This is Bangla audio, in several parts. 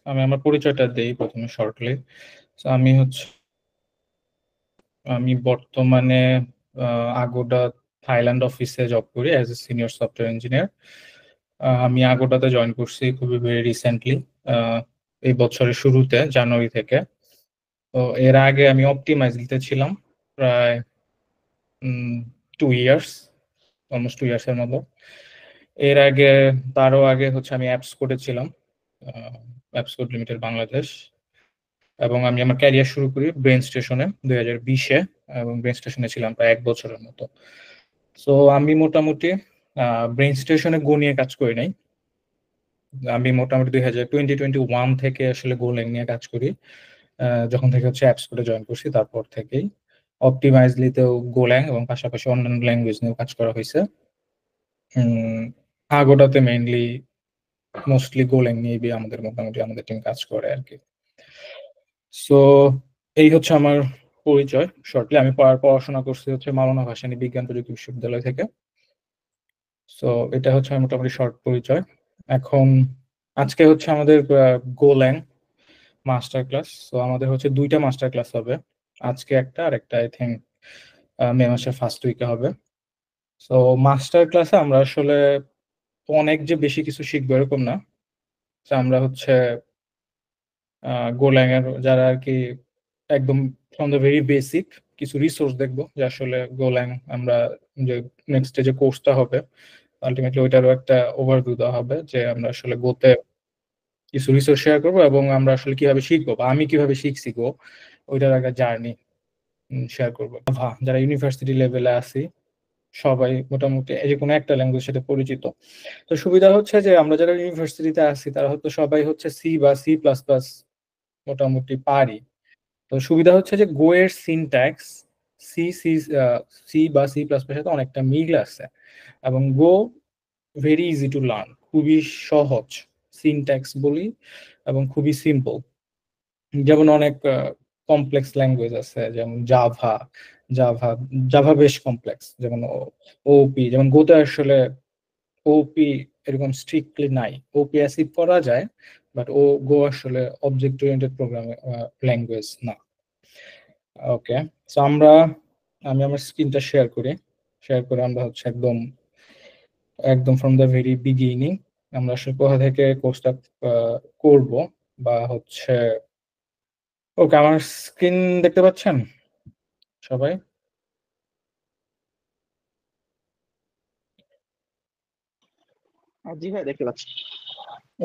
আমি আমার পরিচয়টা দেই প্রথমে শর্টলি। আমি বর্তমানে আগোডা থাইল্যান্ড অফিসে জব করি as a senior software engineer. আমি আগোডাতে জয়েন করছি খুবই ভেরি রিসেন্টলি, এই বছরের শুরুতে জানুয়ারি থেকে। তো এর আগে আমি অপটিমাইজলিতে ছিলাম প্রায় 2 ইয়ার্স, অলমোস্ট 2 ইয়ার্সের মতো। এর আগে তারও আগে হচ্ছে আমি অ্যাপস করেছিলাম, অ্যাপস কোড লিমিটেড বাংলাদেশ। এবং আমি আমার ক্যারিয়ার শুরু করি ব্রেন স্টেশনে 2020-এ, এবং ব্রেন স্টেশনে ছিলাম প্রায় 1 বছরের মতো। সো আমি মোটামুটি ব্রেন স্টেশনে গো নিয়ে কাজ করি নাই। আমি মোটামুটি 2021 থেকে আসলে গোল্যাং নিয়ে কাজ করি। যখন থেকে হচ্ছে অ্যাপস কোডে জয়েন করছি তারপর থেকেই অপটিমাইজলিতেও গোল্যাং এবং পাশাপাশি অন্যান্য ল্যাঙ্গুয়েজ নিয়েও কাজ করা হয়েছে। আগোটাতে মেইনলি মোস্টলি গোল্যাং নিয়ে আমাদের মোটামুটি আমাদের টিম কাজ করে আর কি। সো এই হচ্ছে আমার পরিচয় শর্টলি। আমি পড়াশোনা করছি হচ্ছে মাওলানা ভাসানী বিজ্ঞান প্রযুক্তি বিশ্ববিদ্যালয় থেকে। সো এটা হচ্ছে আমার মোটামুটি শর্ট পরিচয়। এখন আজকে হচ্ছে আমাদের গোল্যাং মাস্টার ক্লাস। সো আমাদের হচ্ছে 2টা মাস্টার ক্লাস হবে, আজকে একটা আর একটা আই থিঙ্ক মে মাসের ফার্স্ট উইকে হবে। সো মাস্টার ক্লাসে আমরা আসলে অনেক যে বেশি কিছু শিখবো এরকম না। So আমরা হচ্ছে গোল্যাং এর যারা আর কি একদম ফ্রম দ্য ভেরি বেসিক কিছু রিসোর্স দেখবো, যে আসলে গোল্যাং আমরা যে নেক্সট যে কোর্সটা হবে আলটিমেটলি ওইটারও একটা ওভারভিউ দেওয়া হবে, যে আমরা আসলে গোতে কিছু রিসোর্স শেয়ার করবো এবং আমরা আসলে কিভাবে শিখবো বা আমি কিভাবে শিখছি গো ওইটার একটা জার্নি শেয়ার করবো। যারা ইউনিভার্সিটি লেভেলে আছি সবাই মোটামুটি এই যে কোনো একটা ল্যাঙ্গুয়েজ সাথে পরিচিত। তো সুবিধা হচ্ছে যে আমরা যারা ইউনিভার্সিটিতে আছি তারা হয়তো সবাই হচ্ছে সি বা সি প্লাস প্লাস মোটামুটি পারি। তো সুবিধা হচ্ছে যে গো এর সিনট্যাক্স সি সি সি বা সি প্লাস প্লাস সাথে অনেকটা মিল আছে, এবং গো ভেরি ইজি টু লার্ন, খুবই সহজ সিনট্যাক্স বলি এবং খুবই সিম্পল। যেমন অনেক কমপ্লেক্স ল্যাঙ্গুয়েজ আছে, যেমন জাভা জাভা জাভা বেশ কমপ্লেক্স, যেমন ওপি, যেমন গোতে আসলে ওপি এরকম স্ট্রিক্টলি নাই। ওপি অ্যাসিভ করা যায়, বাট গো আসলে অবজেক্ট ওরিয়েন্টেড প্রোগ্রামিং ল্যাঙ্গুয়েজ না। ওকে, সো আমি আমার স্ক্রিনটা শেয়ার করি। শেয়ার করে আমরা হচ্ছে একদম একদম ফ্রম দ্য ভেরি বিগিনিং আমরা আসলে কোথা থেকে কোর্সটা করব বা হচ্ছে। ওকে, আমার স্ক্রিন দেখতে পাচ্ছেন সবাই? জি ভাই, দেখতে পাচ্ছি।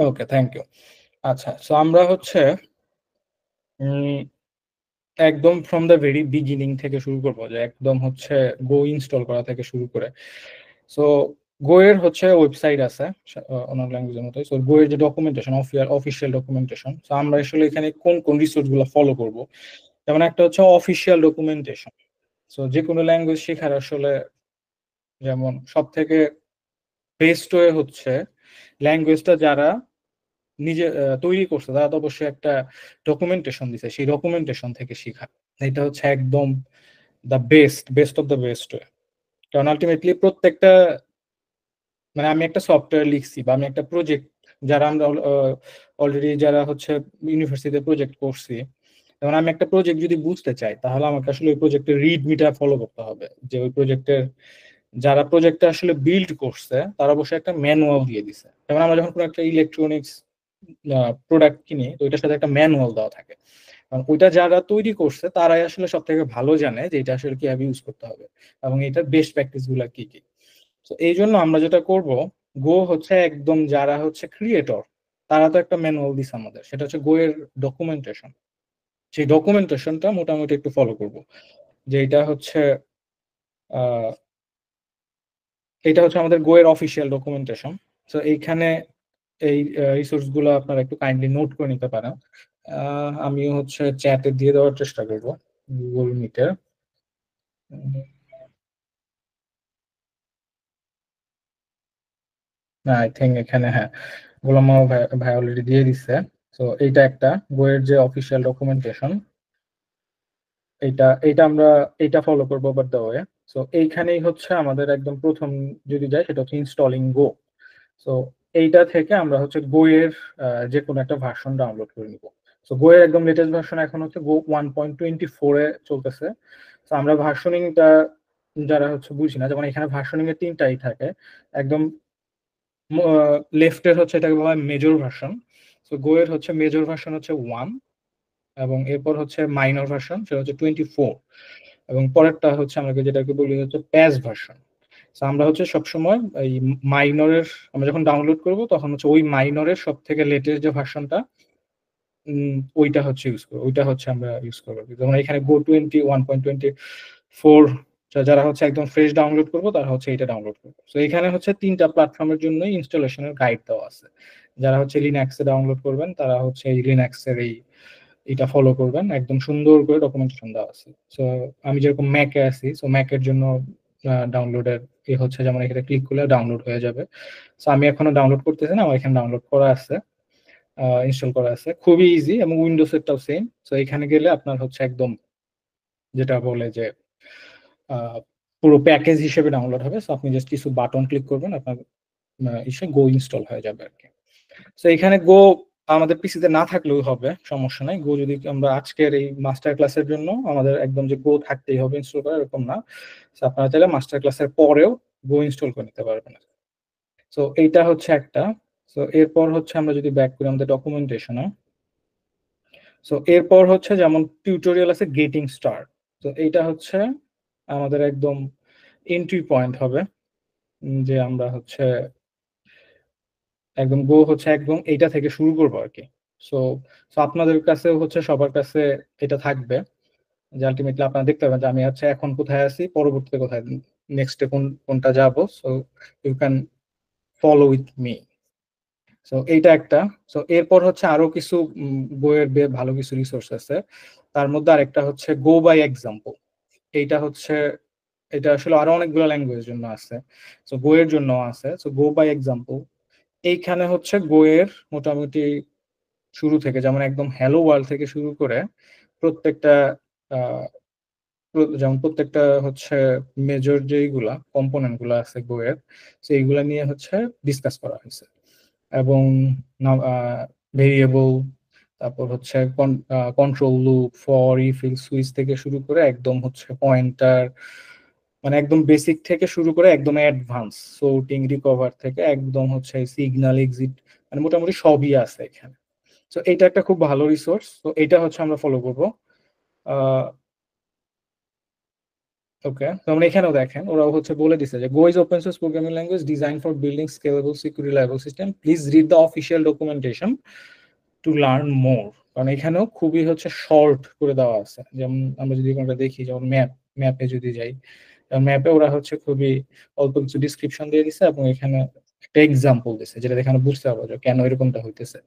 ওকে, থ্যাংক ইউ। আচ্ছা, সো আমরা হচ্ছে একদম ফ্রম দ্য ভেরি বিগিনিং থেকে শুরু করবো, যে একদম হচ্ছে গো ইনস্টল করা থেকে শুরু করে। সো গো এর হচ্ছে ওয়েবসাইট আছে অন্য ল্যাঙ্গুয়েজের মতোই। সো গো এর যে ডকুমেন্টেশন, অফিসিয়াল ডকুমেন্টেশন, সো আমরা আসলে এখানে কোন কোন রিসোর্স গুলো ফলো করব। যেমন একটা হচ্ছে অফিসিয়াল ডকুমেন্টেশন। সো যে কোনো ল্যাঙ্গুয়েজ শেখার আসলে যেমন সব থেকে বেস্ট ওয়ে হচ্ছে ল্যাঙ্গুয়েজটা যারা নিজে তৈরি করছে তারা তো অবশ্যই একটা ডকুমেন্টেশন দিছে, সেই ডকুমেন্টেশন থেকে শেখা। এটা হচ্ছে একদম the best of the best way. কারণ আলটিমেটলি প্রত্যেকটা মানে আমি একটা সফটওয়্যার লিখছি বা আমি একটা প্রজেক্ট, যারা আমরা অলরেডি যারা হচ্ছে ইউনিভার্সিটিতে প্রজেক্ট করছি, যেমন আমি একটা প্রজেক্ট যদি বুঝতে চাই তাহলে আমাকে আসলে ওই প্রজেক্টের রিড মিটা ফলো করতে হবে, যে ওই প্রজেক্টের যারা প্রজেক্টটা আসলে বিল্ড করছে তারা অবশ্যই একটা ম্যানুয়াল দিয়ে দিছে। যেমন আমরা যখন কোনো একটা ইলেকট্রনিক্স প্রোডাক্ট কিনি তো ওইটার সাথে একটা ম্যানুয়াল দেওয়া থাকে, কারণ ওইটা যারা তৈরি করছে তারাই আসলে সব থেকে ভালো জানে যে এটা আসলে কিভাবে ইউজ করতে হবে এবং এটার বেস্ট প্র্যাকটিস গুলা কি কি। তো এই জন্য আমরা যেটা করব, গো হচ্ছে একদম যারা হচ্ছে ক্রিয়েটর তারা তো একটা ম্যানুয়াল দিছে আমাদের, সেটা হচ্ছে গো এর ডকুমেন্টেশন। সেই ডকুমেন্টেশনটা মোটামুটি একটু ফলো করব, যে আহ এটা হচ্ছে আমাদের গো এর অফিসিয়াল ডকুমেন্টেশন। তো এইখানে এই রিসোর্স গুলো আপনারা একটু কাইন্ডলি নোট করে নিতে পারেন। আমি হচ্ছে চ্যাটে দিয়ে দেওয়ার চেষ্টা করব গুগল মিটে। না, আই থিঙ্ক এখানে হ্যাঁ, গোলাম মামা ভাই ভাই অলরেডি দিয়ে দিচ্ছে। তো এইটা একটা বইয়ের যে অফিসিয়াল ডকুমেন্টেশন, এইটা এইটা আমরা এইটা ফলো করবো বাট দ্য ওয়ে। সো এইখানেই হচ্ছে আমাদের একদম প্রথম যদি যাই সেটা হচ্ছে ইনস্টলিং গো। সো এইটা থেকে আমরা হচ্ছে গো এর যে কোনো একটা ভার্সন ডাউনলোড করে নিব। তো গো এর একদম লেটেস্ট ভার্সন এখন হচ্ছে গো 1.24 এ চলতেছে। তো আমরা ভার্সনিংটা যারা হচ্ছে বুঝি না, যেমন এখানে ভার্সনিং এর তিনটাই থাকে। একদম লেফটের হচ্ছে এটাকে বলা হয় মেজর ভার্সন। তো গো এর হচ্ছে মেজর ভার্সন হচ্ছে 1, এবং এরপর হচ্ছে মাইনর ভার্সন সেটা হচ্ছে 24, এবং পরেরটা হচ্ছে আমরা যেটাকে বলি হচ্ছে প্যাচ ভার্সন। আমরা হচ্ছে সবসময় এই মাইনরের, আমরা যখন ডাউনলোড করব তখন হচ্ছে ওই মাইনরের সব থেকে লেটেস্ট যে ভার্সনটা ওইটা হচ্ছে ইউজ করবো, ওইটা হচ্ছে আমরা ইউজ করবো। যেমন এখানে গো 1.24 যারা হচ্ছে একদম ফ্রেশ ডাউনলোড করবো তারা হচ্ছে এটা ডাউনলোড করবো। তো এখানে হচ্ছে তিনটা প্ল্যাটফর্মের জন্য ইনস্টলেশনের গাইড দেওয়া আছে। যারা হচ্ছে লিনাক্সে ডাউনলোড করবেন তারা হচ্ছে এই লিনাক্সের এটা ফলো করবেন, একদম সুন্দর করে ডকুমেন্টেশন দেওয়া আছে। সো আমি যেরকম ম্যাকে আছি, সো ম্যাকের জন্য ডাউনলোডের হচ্ছে, যেমন এখানে ক্লিক করলে ডাউনলোড হয়ে যাবে। সো আমি এখনো ডাউনলোড করতেছি না, আমার এখানে ডাউনলোড করা আছে, ইনস্টল করা আছে, খুবই ইজি, এবং উইন্ডোজ এরটাও সেম। সো এখানে গেলে আপনার হচ্ছে একদম যেটা বলে যে পুরো প্যাকেজ হিসেবে ডাউনলোড হবে। সো আপনি জাস্ট কিছু বাটন ক্লিক করবেন, আপনার ইসে গো ইনস্টল হয়ে যাবে আর কি। তো এখানে গো আমাদের পিসিতে না থাকলেও হবে, সমস্যা নাই। গো যদি আমরা আজকের এই মাস্টার ক্লাসের জন্য আমাদের একদম যে গো থাকতেই হবে ইনস্টল করা এরকম না। So আপনারা চাইলে মাস্টার ক্লাসের পরেও গো ইনস্টল করে নিতে পারবেন। তো এইটা হচ্ছে একটা। তো এরপর হচ্ছে আমরা যদি ব্যাক করি আমাদের ডকুমেন্টেশনে, সো এরপর হচ্ছে যেমন টিউটোরিয়াল আছে গেটিং স্টার্ট। তো এইটা হচ্ছে আমাদের একদম এন্ট্রি পয়েন্ট হবে, যে আমরা হচ্ছে একদম গো হচ্ছে একদম এইটা থেকে শুরু করবো আর কি। সো সো আপনাদের কাছে হচ্ছে সবার কাছে এটা থাকবে, যে আলটিমেটলি আপনারা দেখতে পাবেন যে আমি হচ্ছে এখন কোথায় আছি, পরবর্তীতে কোথায়, নেক্সটে কোনটা যাব। So you can follow with me. So এইটা একটা। সো এরপর হচ্ছে আরো কিছু বইয়ের ভালো কিছু রিসোর্স আছে। তার মধ্যে আরেকটা হচ্ছে গো বাই এক্সাম্পল। এইটা হচ্ছে, এটা আসলে আরো অনেকগুলো ল্যাঙ্গুয়েজের জন্য আছে, সো গো এর জন্য আছে। সো গো বাই এক্সাম্পল এইখানে হচ্ছে গো এর মোটামুটি শুরু থেকে, যেমন একদম হ্যালো ওয়ার্ল্ড থেকে শুরু করে প্রত্যেকটা যেমন প্রত্যেকটা হচ্ছে মেজর যেইগুলা কম্পোনেন্ট গুলা আছে বইয়ের, সেইগুলা নিয়ে হচ্ছে ডিসকাস করা হয়েছে। এবং ভেরিয়েবল, তারপর হচ্ছে control loop, for, if, else, switch থেকে শুরু করে একদম হচ্ছে পয়েন্টার, মানে একদম বেসিক থেকে শুরু করে একদম অ্যাডভান্স সর্টিং রিকভার থেকে একদম হচ্ছে সিগন্যাল এক্সিট, মানে মোটামুটি সবই আছে এখানে। তো এটা একটা খুব ভালো রিসোর্স, তো এটা হচ্ছে আমরা ফলো করবো। ওকে, তো আমরা এখানেও দেখেন ওরাও হচ্ছে বলে দিছে যে go is open source programming language design for building scalable secure reliable system, please read the official documentation to learn more. কারণ এখানেও খুবই হচ্ছে শর্ট করে দেওয়া আছে। যেমন আমরা যদি কোনটা দেখি, যেমন ম্যাপে যদি যাই, ম্যাপে ওরা হচ্ছে খুবই অল্প কিছু ডিসক্রিপশন দিয়ে দিছে, এবং এখানে একটা এক্সাম্পল দিছে যেটা দেখে আমরা বুঝতে পারবো যে কেন এরকমটা হইতেছে।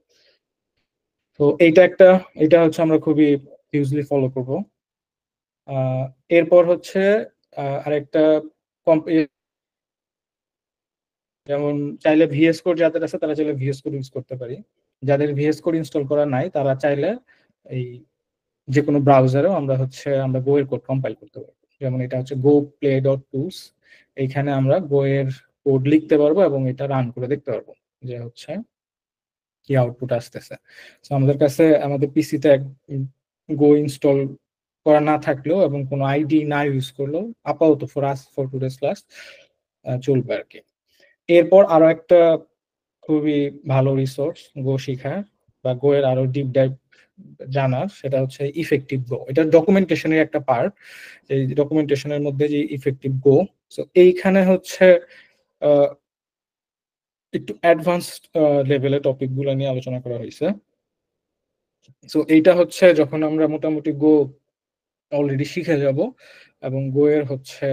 তো এইটা একটা, এটা হচ্ছে আমরা খুবই ইউজলি ফলো করবো। এরপর হচ্ছে আরেকটা যেমন চাইলে ভিএস কোড যাদের আছে তারা চাইলে ভিএস কোড ইউজ করতে পারি। যাদের ভিএস কোড ইনস্টল করা নাই তারা চাইলে এই যে কোনো ব্রাউজারেও আমরা গো এর কোড কম্পাইল করতে পারবো। যেমন এটা হচ্ছে গো প্লে ডট টুলস, এইখানে আমরা গো এর কোড লিখতে পারবো এবং এটা রান করে দেখতে পারবো যে হচ্ছে কি আউটপুট আসতেছে। তো আমাদের কাছে আমাদের পিসিতে গো ইনস্টল করা না থাকলেও এবং কোনো আইডি না ইউজ করলেও আপাতত ফর টুডেস ক্লাস চলবে আর কি। এরপর আরো একটা খুবই ভালো রিসোর্স গো শিখার বা গো এর আরো ডিপ ডাইভ জানার, সেটা হচ্ছে ইফেক্টিভ গো। এটা ডকুমেন্টেশনের একটা পার্ট, এই ডকুমেন্টেশনের মধ্যে যে ইফেক্টিভ গো, সো এইখানে হচ্ছে একটু অ্যাডভান্সড লেভেলের টপিক গুলো নিয়ে আলোচনা করা হয়েছে। সো এইটা হচ্ছে যখন আমরা মোটামুটি গো অলরেডি শিখে যাব এবং গো এর হচ্ছে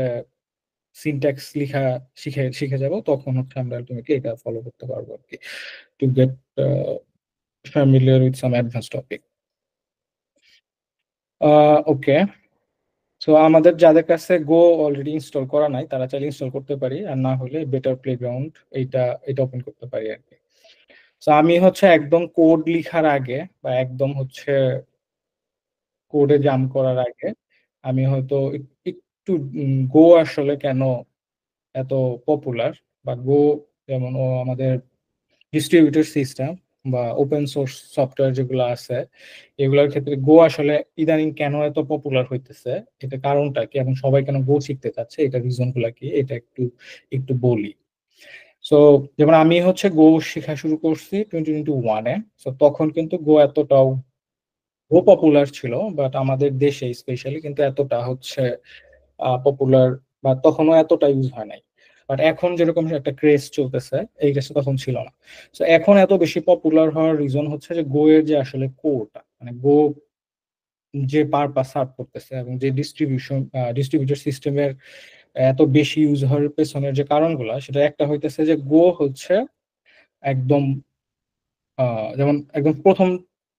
সিনট্যাক্স লিখা শিখে শিখে যাব, তখন হচ্ছে আমরা আলটিমেটলি এটা ফলো করতে পারবো আর কি, to get familiar with some advanced topic. Okay, so আমাদের যাদের কাছে গো অলরেডি ইনস্টল করা নাই তারা চাইলে ইনস্টল করতে পারি, আর না হলে বেটার প্লেগ্রাউন্ড এইটা এটা ওপেন করতে পারি আর কি। সো আমি হচ্ছে একদম কোড লিখার আগে বা একদম হচ্ছে কোডে জাম্প করার আগে আমি হয়তো একটু গো আসলে কেন এত পপুলার, বা গো যেমন ও আমাদের ডিস্ট্রিবিউটেড সিস্টেম বা ওপেন সোর্স সফটওয়্যার যেগুলো আছে এগুলোর ক্ষেত্রে গো আসলে ইদানিং কেন এত পপুলার হইতেছে, এটা কারণটা কি এবং সবাই কেন গো শিখতে চাচ্ছে, এটা রিজন গুলা কি, এটা একটু একটু বলি। সো যেমন আমি হচ্ছে গো শেখা শুরু করছি 2021-এ। সো তখন কিন্তু গো এতটাও গো পপুলার ছিল, বাট আমাদের দেশে স্পেশালি কিন্তু এতটা হচ্ছে পপুলার বা তখনও এতটা ইউজ হয় নাই। বাট এখন যেরকম একটা ক্রেজ চলতেছে, এই ক্রেজটা তখন ছিল না। তো এখন এত বেশি পপুলার হওয়ার রিজন হচ্ছে যে গো এর যে আসলে কোরটা, মানে গো যে পারপাস সার্ভ করতেছে এবং যে ডিস্ট্রিবিউটর সিস্টেমের এত বেশি ইউজ হওয়ার পেছনের যে কারণগুলা, সেটা একটা হইতেছে যে গো হচ্ছে একদম যেমন একদম প্রথম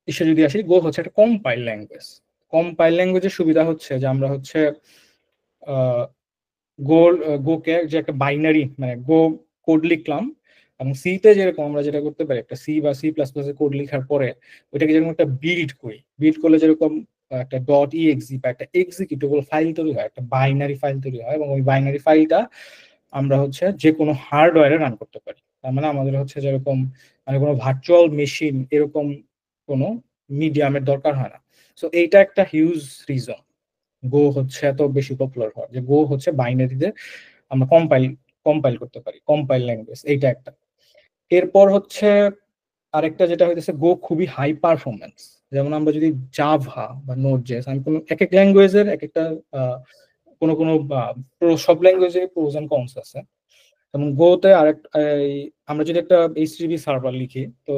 ইসে যদি আসি, গো হচ্ছে একটা কম্পাইল ল্যাঙ্গুয়েজ। কম্পাইল ল্যাঙ্গুয়েজের সুবিধা হচ্ছে যে আমরা হচ্ছে গোল গোকে যে একটা বাইনারি মানে গো কোড লিখলাম, এবং সি তে যেরকম আমরা যেটা করতে পারি একটা সি বা সি প্লাস প্লাস কোড লেখার পরে ওইটাকে যেরকম একটা বিল্ড করি, বিল্ড করলে যেরকম একটা ডট ইএক্সি বা একটা এক্সিকিউটেবল ফাইল তৈরি হয়, একটা বাইনারি ফাইল তৈরি হয়, এবং ওই বাইনারি ফাইলটা আমরা হচ্ছে যে কোনো হার্ডওয়্যারে রান করতে পারি। তার মানে আমাদের হচ্ছে যেরকম মানে কোনো ভার্চুয়াল মেশিন এরকম কোনো মিডিয়ামের দরকার হয় না। সো এইটা একটা হিউজ রিজন গো হচ্ছে এত বেশি পপুলার হওয়ার, যে গো হচ্ছে বাইনারিতে আমরা কম্পাইল করতে পারি, কম্পাইল ল্যাঙ্গুয়েজ, এইটা একটা। এরপর হচ্ছে আরেকটা যেটা হইতেছে গো খুবই হাই পারফরমেন্স। যেমন আমরা যদি জাভা বা নোড জেএস, আমি কোনো এক এক ল্যাঙ্গুয়েজের এক একটা আহ, কোনো কোনো সব ল্যাঙ্গুয়েজের প্রোজ এন্ড কনস আছে। যেমন গোতে আরেক আমরা যদি একটা এইচটিটিপি সার্ভার লিখি, তো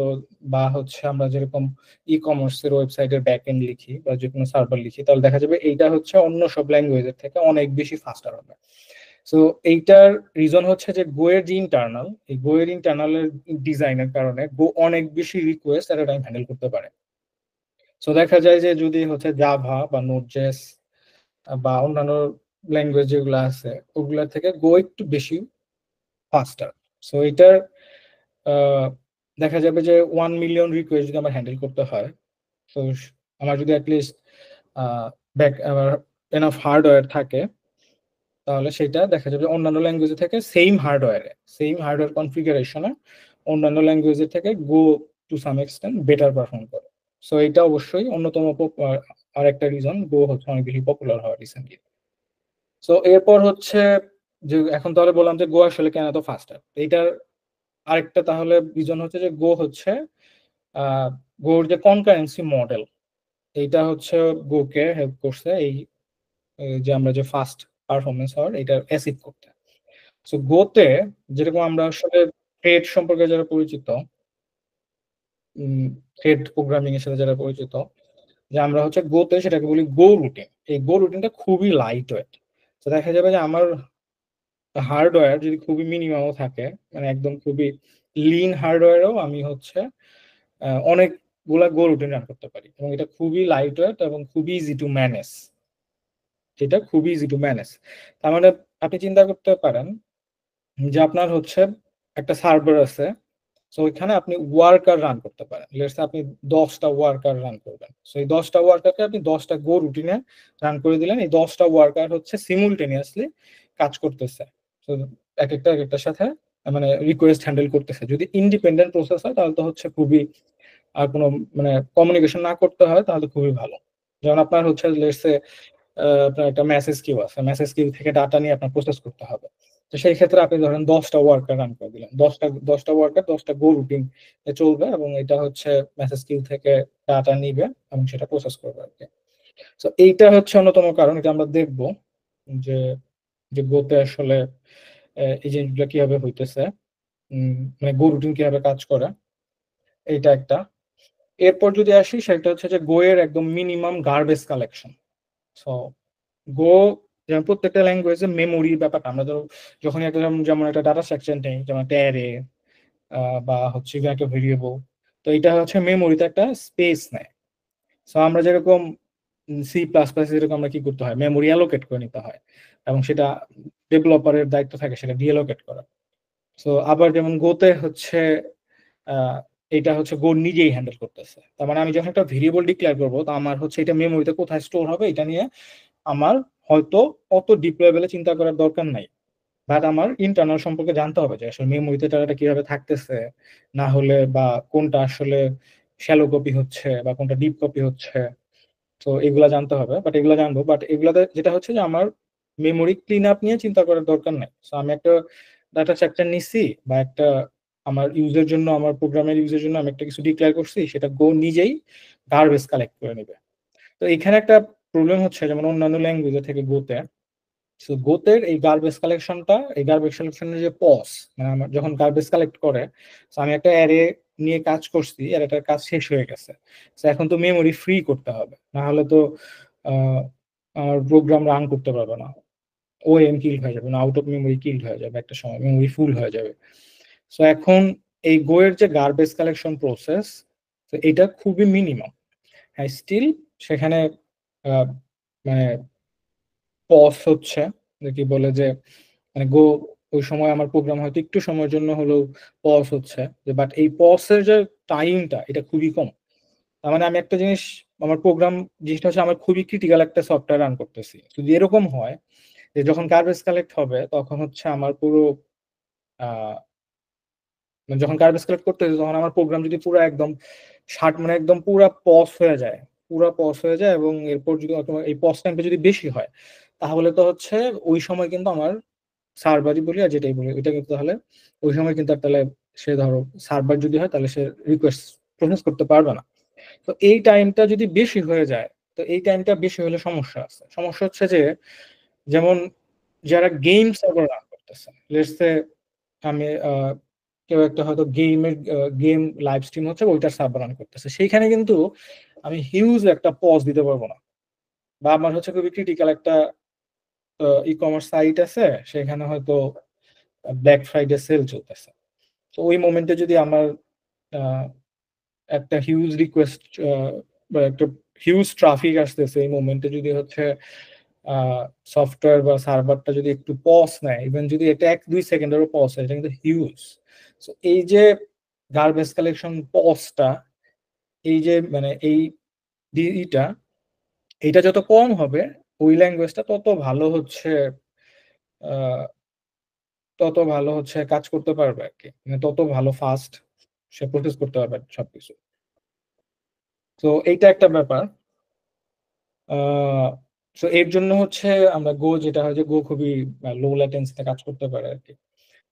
বা হচ্ছে আমরা যেরকম ই কমার্সের ওয়েবসাইটের ব্যাক এন্ড লিখি বা যে কোনো সার্ভার লিখি, তাহলে দেখা যাবে এইটা হচ্ছে অন্য সব ল্যাঙ্গুয়েজের থেকে অনেক বেশি ফাস্টার হবে। সো এইটার রিজন হচ্ছে যে গো এর যে ইন্টারনাল, এই গো এর ইন্টারনালের ডিজাইনের কারণে গো অনেক বেশি রিকোয়েস্ট এট টাইম হ্যান্ডেল করতে পারে। সো দেখা যায় যে যদি হচ্ছে জাভা বা নোড জেএস বা অন্যান্য ল্যাঙ্গুয়েজ যেগুলো আছে ওগুলা থেকে গো একটু বেশি ফাস্টার। সো এটার আহ, দেখা যাবে যে 1 মিলিয়ন রিকোয়েস্ট যদি আমার হ্যান্ডেল করতে হয়, তো আমার যদি অ্যাটলিস্ট ব্যাক আমার এনাফ হার্ডওয়্যার থাকে, তাহলে সেটা দেখা যাবে অন্যান্য ল্যাঙ্গুয়েজ থেকে সেম হার্ডওয়্যার কনফিগারেশনে অন্যান্য ল্যাঙ্গুয়েজের থেকে go to some extent better perform করে। সো এটা অবশ্যই অন্যতম আর একটা রিজন গো হচ্ছে অনেক বেশি পপুলার হওয়া রিসেন্টলি। সো এরপর হচ্ছে যে এখন তাহলে বললাম যে গো আসলে কেন এত ফাস্টার, এইটার আরেকটা তাহলে রিজন হচ্ছে যে গো হচ্ছে গোর যে কনকারেন্সি মডেল, এইটা হচ্ছে গোকে হেল্প করছে এই যে আমরা যে ফাস্ট পারফরমেন্স হওয়ার এটা অ্যাচিভ করতে। সো গোতে যেরকম আমরা আসলে থ্রেড সম্পর্কে যারা পরিচিত, থ্রেড প্রোগ্রামিং এর সাথে যারা পরিচিত, যে আমরা হচ্ছে গোতে সেটাকে বলি গো রুটিন। এই গো রুটিনটা খুবই লাইট ওয়েট। তো দেখা যাবে যে আমার হার্ডওয়্যার যদি খুবই মিনিমামও থাকে, মানে একদম খুবই লিন হার্ডওয়্যারও আমি হচ্ছে অনেকগুলা গো রুটিন রান করতে পারি, এবং এটা খুবই লাইট ওয়েট এবং খুবই ইজি টু ম্যানেজ। এটা খুবই ইজি টু ম্যানেজ। তার মানে আপনি চিন্তা করতে পারেন যে আপনার হচ্ছে একটা সার্ভার আছে, সো ওইখানে আপনি ওয়ার্কার রান করতে পারেন। লেটস আপনি 10টা ওয়ার্কার রান করবেন, সো এই 10টা ওয়ার্কারকে আপনি 10টা গো রুটিনে রান করে দিলেন। এই 10টা ওয়ার্কার হচ্ছে সিমুলটেনিয়াসলি কাজ করতেছে। তো এক একটার সাথে মানে রিকোয়েস্ট হ্যান্ডেল করতেছে। যদি ইন্ডিপেন্ডেন্ট প্রসেস হয় তাহলে তো হচ্ছে খুবই আর কোনো মানে কমিউনিকেশন না করতে হয় তাহলে খুবই ভালো। যেমন আপনার হচ্ছে লেটস আপনার একটা মেসেজ কিউ আছে, মেসেজ কিউ থেকে ডাটা নিয়ে আপনার প্রসেস করতে হবে। তো সেই ক্ষেত্রে আপনি ধরেন 10টা ওয়ার্কার রান করে দিলেন, দশটা ওয়ার্কার 10টা গো রুটিন চলবে, এবং এটা হচ্ছে মেসেজ কিউ থেকে ডাটা নিবে এবং সেটা প্রসেস করবে আর কি। তো এইটা হচ্ছে অন্যতম কারণ, এটা আমরা দেখবো যে যে গোতে আসলে এই জিনিসগুলো কিভাবে হইতেছে, মানে গো রুটিন কিভাবে কাজ করে, এইটা একটা। এরপর যদি আসি সেটা হচ্ছে যে গো এর একদম মিনিমাম গার্বেজ কালেকশন। সো গো যেমন প্রত্যেকটা ল্যাঙ্গুয়েজে মেমোরির ব্যাপারটা আমরা ধরো যখন একটা যেমন একটা ডাটা স্ট্রাকচার নেই, যেমন একটা অ্যারে বা হচ্ছে গিয়ে একটা ভেরিয়েবল, তো এটা হচ্ছে মেমোরিতে একটা স্পেস নেয়। সো আমরা যেরকম সি প্লাস প্লাস যেরকম আমরা কি করতে হয়, মেমোরি অ্যালোকেট করে নিতে হয়, এবং সেটা ডেভেলপারের দায়িত্ব থাকে সেটা ডিএলোকেট করা। সো আবার যেমন গোতে হচ্ছে আহ এটা হচ্ছে গো নিজেই হ্যান্ডেল করতেছে। তার মানে আমি যখন একটা ভেরিয়েবল ডিক্লেয়ার করবো, তো আমার হচ্ছে এটা মেমোরিতে কোথায় স্টোর হবে এটা নিয়ে আমার হয়তো অত ডিপ লেভেলে চিন্তা করার দরকার নাই। বাট আমার ইন্টারনাল সম্পর্কে জানতে হবে যে আসলে মেমোরিতে ডাটাটা কিভাবে থাকতেছে, না হলে বা কোনটা আসলে শ্যালো কপি হচ্ছে বা কোনটা ডিপ কপি হচ্ছে। তো এগুলা জানতে হবে, বাট এগুলা জানবো, বাট এগুলাতে যেটা হচ্ছে যে আমার মেমোরি ক্লিন আপ নিয়ে চিন্তা করার দরকার নাই। সো আমি একটা ডাটা স্ট্রাকচার নিছি বা একটা আমার ইউজের জন্য, আমার প্রোগ্রামের ইউজের জন্য আমি একটা কিছু ডিক্লেয়ার করছি, সেটা গো নিজেই গার্বেজ কালেক্ট করে নেবে। তো এখানে একটা প্রবলেম হচ্ছে, যেমন অন্যান্য ল্যাঙ্গুয়েজে থেকে গোতে, সো গোতের এই গার্বেজ কালেকশনটা, এই গার্বেজ কালেকশনের যে পস, মানে আমার যখন গার্বেজ কালেক্ট করে, so আমি একটা অ্যারে নিয়ে কাজ করছি, অ্যারেটার কাজ শেষ হয়ে গেছে। তো এখন তো মেমোরি ফ্রি করতে হবে, না হলে তো আহ, আমার প্রোগ্রাম রান করতে পারবে না, ওএম কিল হয়ে যাবে, না আউট অফ মেমোরি কিল হয়ে যাবে, একটা সময় মেমোরি ফুল হয়ে যাবে। সো এখন এই গো এর যে গার্বেজ কালেকশন প্রসেস, তো এটা খুবই মিনিমাম। হ্যাঁ, স্টিল সেখানে আহ, মানে পজ হচ্ছে, যে কি বলে যে, মানে গো ওই সময় আমার প্রোগ্রাম হয়তো একটু সময়ের জন্য হলেও পজ হচ্ছে, যে বাট এই পজের যে টাইমটা এটা খুবই কম। তার মানে আমি একটা জিনিস, আমার প্রোগ্রাম জিনিসটা হচ্ছে আমার খুবই ক্রিটিক্যাল একটা সফটওয়্যার রান করতেছি। যদি এরকম হয় যে যখন গার্বেজ কালেক্ট হবে তখন হচ্ছে আমার পুরো আহ মানে যখন গার্বেজ কালেক্ট করতেছি তখন আমার প্রোগ্রাম যদি পুরো একদম মানে একদম পুরা পজ হয়ে যায়, পুরা পজ হয়ে যায়, এবং এরপর যদি অথবা এই পজ টাইমটা যদি বেশি হয়, তাহলে তো হচ্ছে ওই সময় কিন্তু আমার সার্ভারই বলি আর যেটাই বলি এটা কিন্তু তাহলে ওই সময় কিন্তু আর তাহলে সে ধরো সার্ভার যদি হয় তাহলে সে রিকোয়েস্ট প্রসেস করতে পারবে না। তো এই টাইমটা যদি বেশি হয়ে যায়, তো এই টাইমটা বেশি হলে সমস্যা আছে। সমস্যা হচ্ছে যে, যেমন যারা গেম সার্ভার রান করতেছে, লেটস সে আমি কেউ একটা হয়তো গেম লাইভ স্ট্রিম হচ্ছে ওইটার সার্ভার রান করতেছে, সেইখানে কিন্তু আমি হিউজ একটা পজ দিতে পারবো না। বা আমার হচ্ছে খুবই ক্রিটিক্যাল একটা ই কমার্স সাইট আছে, সেখানে হয়তো ব্ল্যাক ফ্রাইডে সেল চলতেছে। তো ওই মোমেন্টে যদি আমার আহ, একটা হিউজ রিকোয়েস্ট বা একটা হিউজ ট্রাফিক আসতেছে, এই মোমেন্টে যদি হচ্ছে সফটওয়্যার বা সার্ভারটা যদি একটু পজ নেয়, ইভেন যদি এটা 1-2 সেকেন্ডেরও পজ হয়, এটা কিন্তু হিউজ। সো এই যে গার্বেজ কালেকশন পজটা, এই যে মানে এই ইটা, এটা যত কম হবে, ওই ল্যাঙ্গুয়েজটা তত ভালো হচ্ছে কাজ করতে পারবে আর কি, মানে তত ভালো ফাস্ট সে প্রসেস করতে পারবে সবকিছু। তো এইটা একটা ব্যাপার। আহ তো এর জন্য হচ্ছে আমরা গো, যেটা হয় যে গো খুবই লো ল্যাটেন্সিতে কাজ করতে পারে আর কি।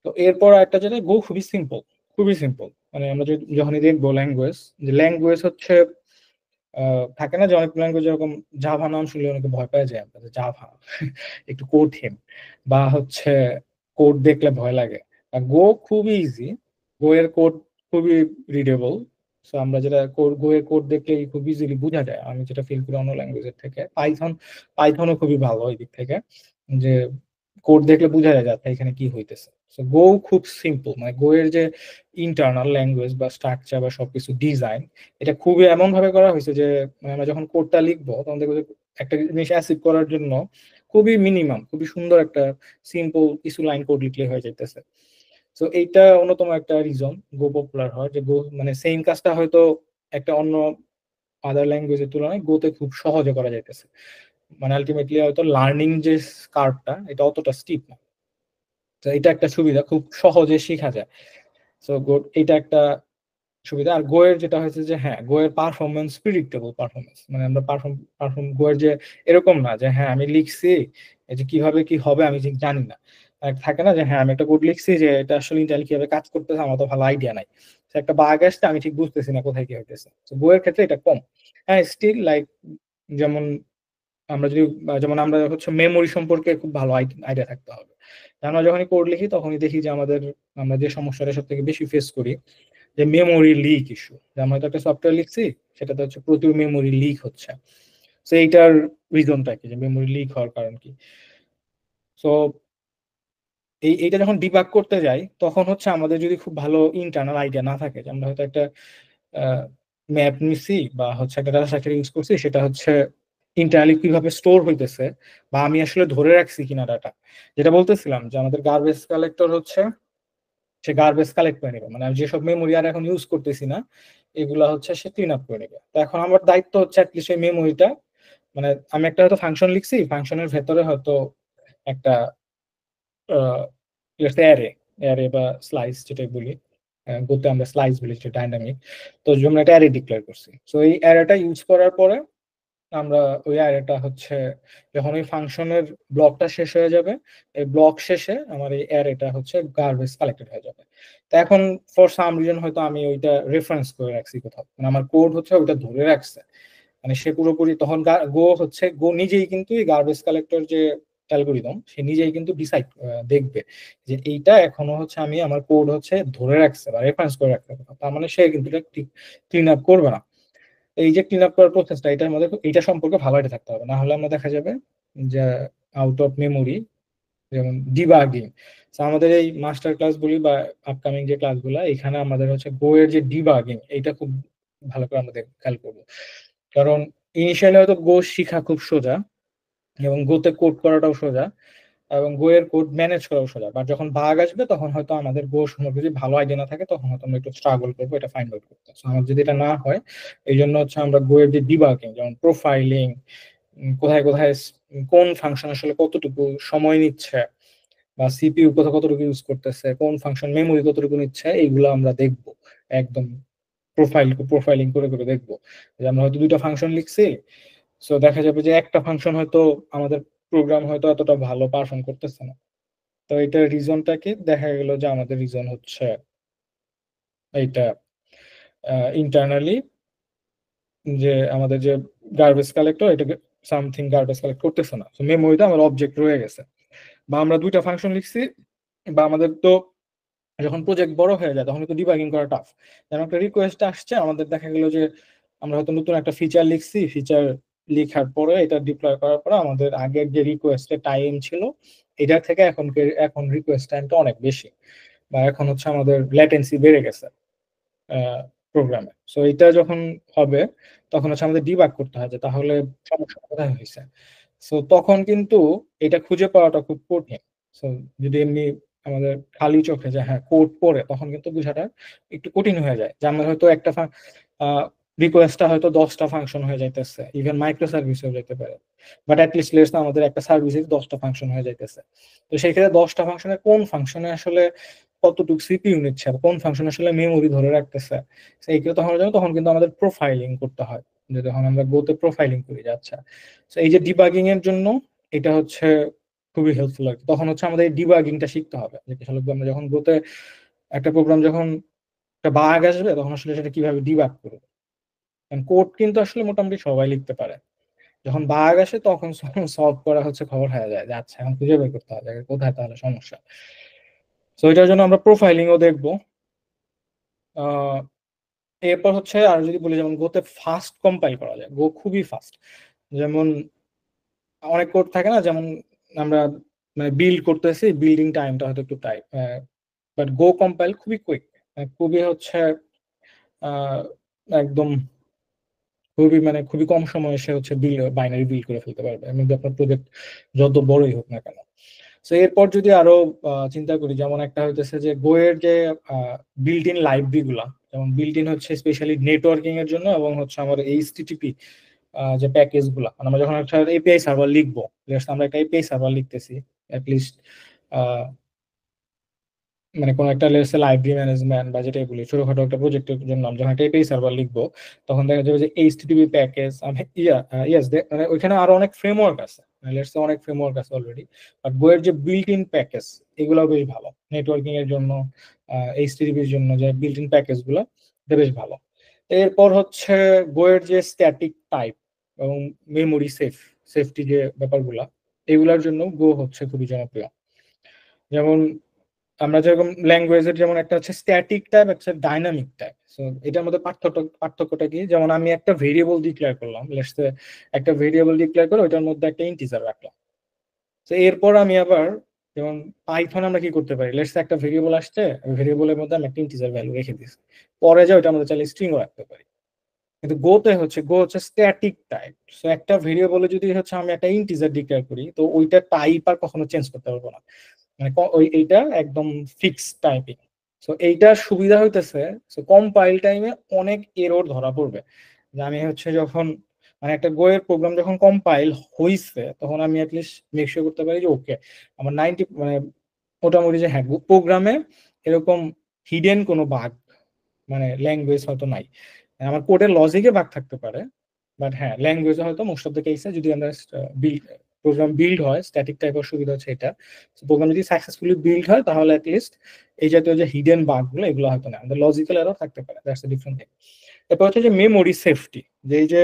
তো এরপর একটা যেটা গো খুবই সিম্পল, খুবই সিম্পল। মানে আমরা যখনই দেখবো ল্যাঙ্গুয়েজ, যে ল্যাঙ্গুয়েজ হচ্ছে থাকে না যে অনেক ল্যাঙ্গুয়েজ এরকম, জাভা নাম শুনলে অনেকে ভয় পেয়ে যায়, আমরা জাভা একটু কঠিন, বা হচ্ছে কোড দেখলে ভয় লাগে। আর গো খুবই ইজি, গো এর কোড খুবই রিডেবল। সো আমরা যেটা গো এর কোড দেখলে খুব ইজিলি বোঝা যায়, আমি যেটা ফিল করি অন্য ল্যাঙ্গুয়েজের থেকে। পাইথনও খুবই ভালো এই দিক থেকে, যে কোড দেখলে বোঝা যায় যাতে এখানে কি হইতেছে। সো গো খুব সিম্পল, মানে গো এর যে ইন্টারনাল ল্যাঙ্গুয়েজ বা স্ট্রাকচার বা সবকিছু ডিজাইন, এটা খুবই এমন ভাবে করা হয়েছে যে মানে আমরা যখন কোডটা লিখবো তখন দেখবো যে একটা জিনিস অ্যাচিভ করার জন্য খুবই মিনিমাম, খুবই সুন্দর একটা সিম্পল কিছু লাইন কোড লিখলে হয়ে যাইতেছে। তো এইটা অন্যতম একটা রিজন গো পপুলার হয়, যে গো মানে সেম কাজটা হয়তো একটা অন্য আদার ল্যাঙ্গুয়েজের তুলনায় গোতে খুব সহজে করা যাইতেছে। মানে আলটিমেটলি হয়তো লার্নিং যে কার্ভটা এটা অতটা স্টিপ না। তো এটা একটা সুবিধা, খুব সহজে শেখা যায়। তো এটা একটা সুবিধা। আর গো এর যেটা হয়েছে যে, হ্যাঁ, গো এর পারফরমেন্স প্রিডিক্টেবল পারফরমেন্স, মানে আমরা গো এর যে এরকম না যে হ্যাঁ আমি লিখছি, এই যে কিভাবে কি হবে আমি ঠিক জানি না। থাকে না যে হ্যাঁ আমি একটা কোড লিখছি, যে এটা আসলে ইন্টেল কিভাবে কাজ করতেছে আমার তো ভালো আইডিয়া নাই, তো একটা বাগ আসছে আমি ঠিক বুঝতেছি না কোথায় কি হইতেছে। তো গো এর ক্ষেত্রে এটা কম। হ্যাঁ, স্টিল লাইক, যেমন আমরা যদি যেমন আমরা হচ্ছে মেমোরি সম্পর্কে খুব ভালো আইডিয়া থাকতে হবে। আমরা যখনই কোড লিখি তখনই দেখি যে আমরা যে সমস্যাটা সব থেকে বেশি ফেস করি, যে মেমোরি লিক ইস্যু। যে আমরা তো একটা সফটওয়্যার লিখছি, সেটাতে হচ্ছে প্রচুর মেমোরি লিক হচ্ছে। তো এইটার রিজনটা কি, যে মেমোরি লিক হওয়ার কারণ কি। তো এইটা যখন ডিবাগ করতে যাই তখন হচ্ছে আমাদের যদি খুব ভালো ইন্টারনাল আইডিয়া না থাকে, যে আমরা হয়তো একটা ম্যাপ নিছি বা হচ্ছে একটা ডাটা স্ট্রাকচার ইউজ করছি, সেটা হচ্ছে ইন্টারনালি কিভাবে স্টোর হইতেছে, বা আমি আসলে ধরে রাখছি কিনা ডাটা। যেটা বলতেছিলাম যে আমাদের গার্বেজ কালেক্টর হচ্ছে, সে গার্বেজ কালেক্ট করে নেবে, মানে আমি যেসব মেমোরি আর এখন ইউজ করতেছি না এগুলা হচ্ছে সে ক্লিন আপ করে নেবে। তো এখন আমার দায়িত্ব হচ্ছে অ্যাটলিস্ট এই মেমোরিটা, মানে আমি একটা হয়তো ফাংশন লিখছি, ফাংশনের ভেতরে হয়তো একটা অ্যারে অ্যারে বা স্লাইস যেটাই বলি, গোতে আমরা স্লাইস বলি, যেটা ডাইনামিক। তো যেমন একটা অ্যারে ডিক্লেয়ার করছি, তো এই অ্যারেটা ইউজ করার পরে আমরা ওই অ্যারেটা হচ্ছে যখন ওই ফাংশনের ব্লকটা শেষ হয়ে যাবে, এই ব্লক শেষে আমার এই অ্যারেটা হচ্ছে গার্বেজ কালেক্টেড হয়ে যাবে। তো এখন ফর সাম রিজন হয়তো আমি ওইটা রেফারেন্স করে রাখছি কোথাও, মানে আমার কোড হচ্ছে ওইটা ধরে রাখছে, মানে সে পুরোপুরি তখন গো হচ্ছে গো নিজেই কিন্তু এই গার্বেজ কালেক্টর যে অ্যালগোরিদম, সে নিজেই কিন্তু ডিসাইড দেখবে যে এইটা এখনো হচ্ছে আমি আমার কোড হচ্ছে ধরে রাখছে বা রেফারেন্স করে রাখতে হবে, তার মানে সে কিন্তু এটা ক্লিন আপ করবে না। এই যে ক্লিন আপ করার প্রসেসটা, এটার মধ্যে এইটা সম্পর্কে ভালো এটা থাকতে হবে, না হলে আমরা দেখা যাবে যে আউট অফ মেমোরি, যেমন ডিবাগিং। আমাদের এই মাস্টার ক্লাস বলি বা আপকামিং যে ক্লাসগুলো, এখানে আমাদের হচ্ছে গো এর যে ডিবাগিং, এটা খুব ভালো করে আমাদের খেয়াল করবো। কারণ ইনিশিয়ালি হয়তো গো শিখা খুব সোজা, এবং গোতে কোড করাটাও সোজা, এবং গো এর কোড ম্যানেজ করাও সোজা, বাট যখন বাগ আসবে তখন হয়তো আমাদের গো সম্পর্কে যদি ভালো আইডিয়া না থাকে, তখন হয়তো আমরা একটু স্ট্রাগল করবো এটা ফাইন্ড আউট করতে। So, আমার যদি এটা না হয়, এই জন্য হচ্ছে আমরা গো এর যে ডিবাগিং, যেমন প্রোফাইলিং, কোথায় কোথায় কোন ফাংশন আসলে কতটুকু সময় নিচ্ছে, বা সিপিইউ কতটুকু ইউজ করতেছে, কোন ফাংশন মেমোরি কতটুকু নিচ্ছে, এইগুলো আমরা দেখবো একদম প্রোফাইলিং করে করে দেখবো। যে আমরা হয়তো দুইটা ফাংশন লিখছি, সো দেখা যাবে যে একটা ফাংশন হয়তো আমাদের প্রোগ্রাম হয়তো এতটা ভালো পারফর্ম করতেছে না। তো এটার রিজনটা কি, দেখা গেল যে আমাদের রিজন হচ্ছে এইটা ইন্টারনালি, যে আমাদের যে গার্বেজ কালেক্টর, এটাকে সামথিং গার্বেজ কালেক্ট করতেছে না, তো মেমোরিতে আমার অবজেক্ট রয়ে গেছে। বা আমরা দুইটা ফাংশন লিখছি, বা আমাদের তো যখন প্রজেক্ট বড় হয়ে যায় তখন তো ডিবাগিং করা টাফ। যেমন একটা রিকোয়েস্ট আসছে, আমাদের দেখা গেল যে আমরা হয়তো নতুন একটা ফিচার লিখছি, ফিচার লেখার পরে এটা ডিপ্লয় করার পরে আমাদের আগের যে রিকোয়েস্টের টাইম ছিল, এটার থেকে এখন রিকোয়েস্ট টাইমটা অনেক বেশি, বা এখন হচ্ছে আমাদের ল্যাটেন্সি বেড়ে গেছে প্রোগ্রামে। সো এটা যখন হবে, তখন হচ্ছে আমাদের ডিবাগ করতে হয় যে তাহলে সমস্যা কোথায় হয়েছে। সো তখন কিন্তু এটা খুঁজে পাওয়াটা খুব কঠিন। সো যদি এমনি আমাদের খালি চোখে যে হ্যাঁ কোড পড়ে, তখন কিন্তু বোঝাটা একটু কঠিন হয়ে যায়, যে আমরা হয়তো একটা রিকোয়েস্টটা হয়তো 10টা ফাংশন হয়ে যাইতেছে, ইভেন মাইক্রো সার্ভিস হয়ে যেতে পারে, বাট অ্যাটলিস্ট লেটস আমাদের একটা সার্ভিসে 10টা ফাংশন হয়ে যাইতেছে। তো সেই ক্ষেত্রে 10টা ফাংশনের কোন ফাংশনে আসলে কতটুকু সিপিইউ নিচ্ছে, আর কোন ফাংশন আসলে মেমোরি ধরে রাখতেছে, সেই ক্ষেত্রে তখন কিন্তু আমাদের প্রোফাইলিং করতে হয়, যে যখন আমরা গোতে প্রোফাইলিং করি যে আচ্ছা। তো এই যে ডিবাগিং এর জন্য এটা হচ্ছে খুবই হেল্পফুল আর কি। তখন হচ্ছে আমাদের ডিবাগিংটা শিখতে হবে, যে আসলে আমরা যখন গোতে একটা প্রোগ্রাম যখন একটা বাগ আসবে, তখন আসলে সেটা কিভাবে ডিবাগ করবো। কোড কিন্তু আসলে মোটামুটি সবাই লিখতে পারে, যখন বাগ আসে তখন সলভ করা হচ্ছে খবর হয়ে যায়, যে আচ্ছা এখন খুঁজে বের করতে হবে যে কোথায় তাহলে সমস্যা। তো এটার জন্য আমরা প্রোফাইলিংও দেখবো। আহ এরপর হচ্ছে আর যদি বলি, যেমন গোতে ফাস্ট কম্পাইল করা যায়, গো খুবই ফাস্ট। যেমন অনেক কোড থাকে না, যেমন আমরা মানে বিল্ড করতেছি, বিল্ডিং টাইমটা হয়তো একটু টাইম, বাট গো কম্পাইল খুবই কুইক, খুবই হচ্ছে আহ, একদম খুবই কম সময়ে সে হচ্ছে বাইনারি বিল্ড করে ফেলতে পারবে, এমনি আপনার প্রজেক্ট যত বড়ই হোক না কেন। তো এরপর যদি আরো চিন্তা করি, যেমন একটা হইতেছে যে গো এর যে বিল্ট ইন লাইব্রেরি গুলা, যেমন বিল্ট ইন হচ্ছে স্পেশালি নেটওয়ার্কিং এর জন্য, এবং হচ্ছে আমার এইচটিটিপি যে প্যাকেজ গুলা, মানে আমরা যখন একটা এপিআই সার্ভার লিখবো, আমরা একটা এপিআই সার্ভার লিখতেছি, অ্যাটলিস্ট মানে কোন একটা লাইব্রেরি ম্যানেজমেন্ট বা যেটাই বলি ছোটখাটো একটা প্রজেক্টের জন্য আমরা যখন একটা এপিআই সার্ভার লিখবো, তখন দেখা যাবে যে এইচটিটিপি প্যাকেজ, মানে ওইখানে আরো অনেক ফ্রেমওয়ার্ক আছে, লেটস সে অনেক ফ্রেমওয়ার্ক আছে অলরেডি, বাট বইয়ের যে বিল্ট ইন প্যাকেজ, এগুলো বেশ ভালো নেটওয়ার্কিং এর জন্য, এইচটিটিপির জন্য যে বিল্ট ইন প্যাকেজ গুলো, এটা বেশ ভালো। এরপর হচ্ছে বইয়ের যে স্ট্যাটিক টাইপ এবং মেমোরি সেফটি যে ব্যাপারগুলা, এগুলার জন্য গো হচ্ছে খুবই জনপ্রিয়। যেমন আমরা যেরকম ল্যাঙ্গুয়েজের যেমন একটা হচ্ছে স্ট্যাটিক টাইপ, একটা ডাইনামিক টাইপ। সো এটার মধ্যে পার্থক্যটা কি, যেমন আমি একটা ভেরিয়েবল ডিক্লেয়ার করলাম, লেটস সে একটা ভেরিয়েবল ডিক্লেয়ার করে ওইটার মধ্যে একটা ইন্টিজার রাখলাম। তো এরপর আমি আবার, যেমন পাইথন আমরা কি করতে পারি, লেটস সে একটা ভেরিয়েবল আসছে, ওই ভেরিয়েবলের মধ্যে আমি একটা ইন্টিজার ভ্যালু রেখে দিচ্ছি, পরে যে ওইটা আমাদের চাইলে স্ট্রিংও রাখতে পারি। কিন্তু গো হচ্ছে স্ট্যাটিক টাইপ। সো একটা ভেরিয়েবলে যদি হচ্ছে আমি একটা ইন্টিজার ডিক্লেয়ার করি, তো ওইটা টাইপ আর কখনো চেঞ্জ করতে পারবো না, মানে এইটা একদম ফিক্স টাইপিং। সো এইটার সুবিধা হইতেছে, সো কম্পাইল টাইমে অনেক এরর ধরা পড়বে, যে আমি হচ্ছে যখন মানে একটা গোয়ের প্রোগ্রাম যখন কম্পাইল হইছে, তখন আমি অ্যাটলিস্ট মেক শিওর করতে পারি যে ওকে আমার 90 মানে মোটামুটি যে হ্যাঁ প্রোগ্রামে এরকম হিডেন কোনো বাগ মানে ল্যাঙ্গুয়েজ হয়তো নাই। আমার কোডের লজিকে বাগ থাকতে পারে, বাট হ্যাঁ ল্যাঙ্গুয়েজে হয়তো মোস্ট অফ দ্য কেসে যদি আমরা প্রোগ্রাম বিল্ড হয়, স্ট্যাটিক টাইপের সুবিধা হচ্ছে এটা, প্রোগ্রাম যদি সাকসেসফুলি বিল্ড হয় তাহলে অ্যাটলিস্ট এই জাতীয় যে হিডেন বাগ গুলো এগুলো হয়তো না, আমাদের লজিক্যাল এরও থাকতে পারে, দ্যাটস এ ডিফারেন্ট থিং। এরপর হচ্ছে যে মেমোরি সেফটি, যে এই যে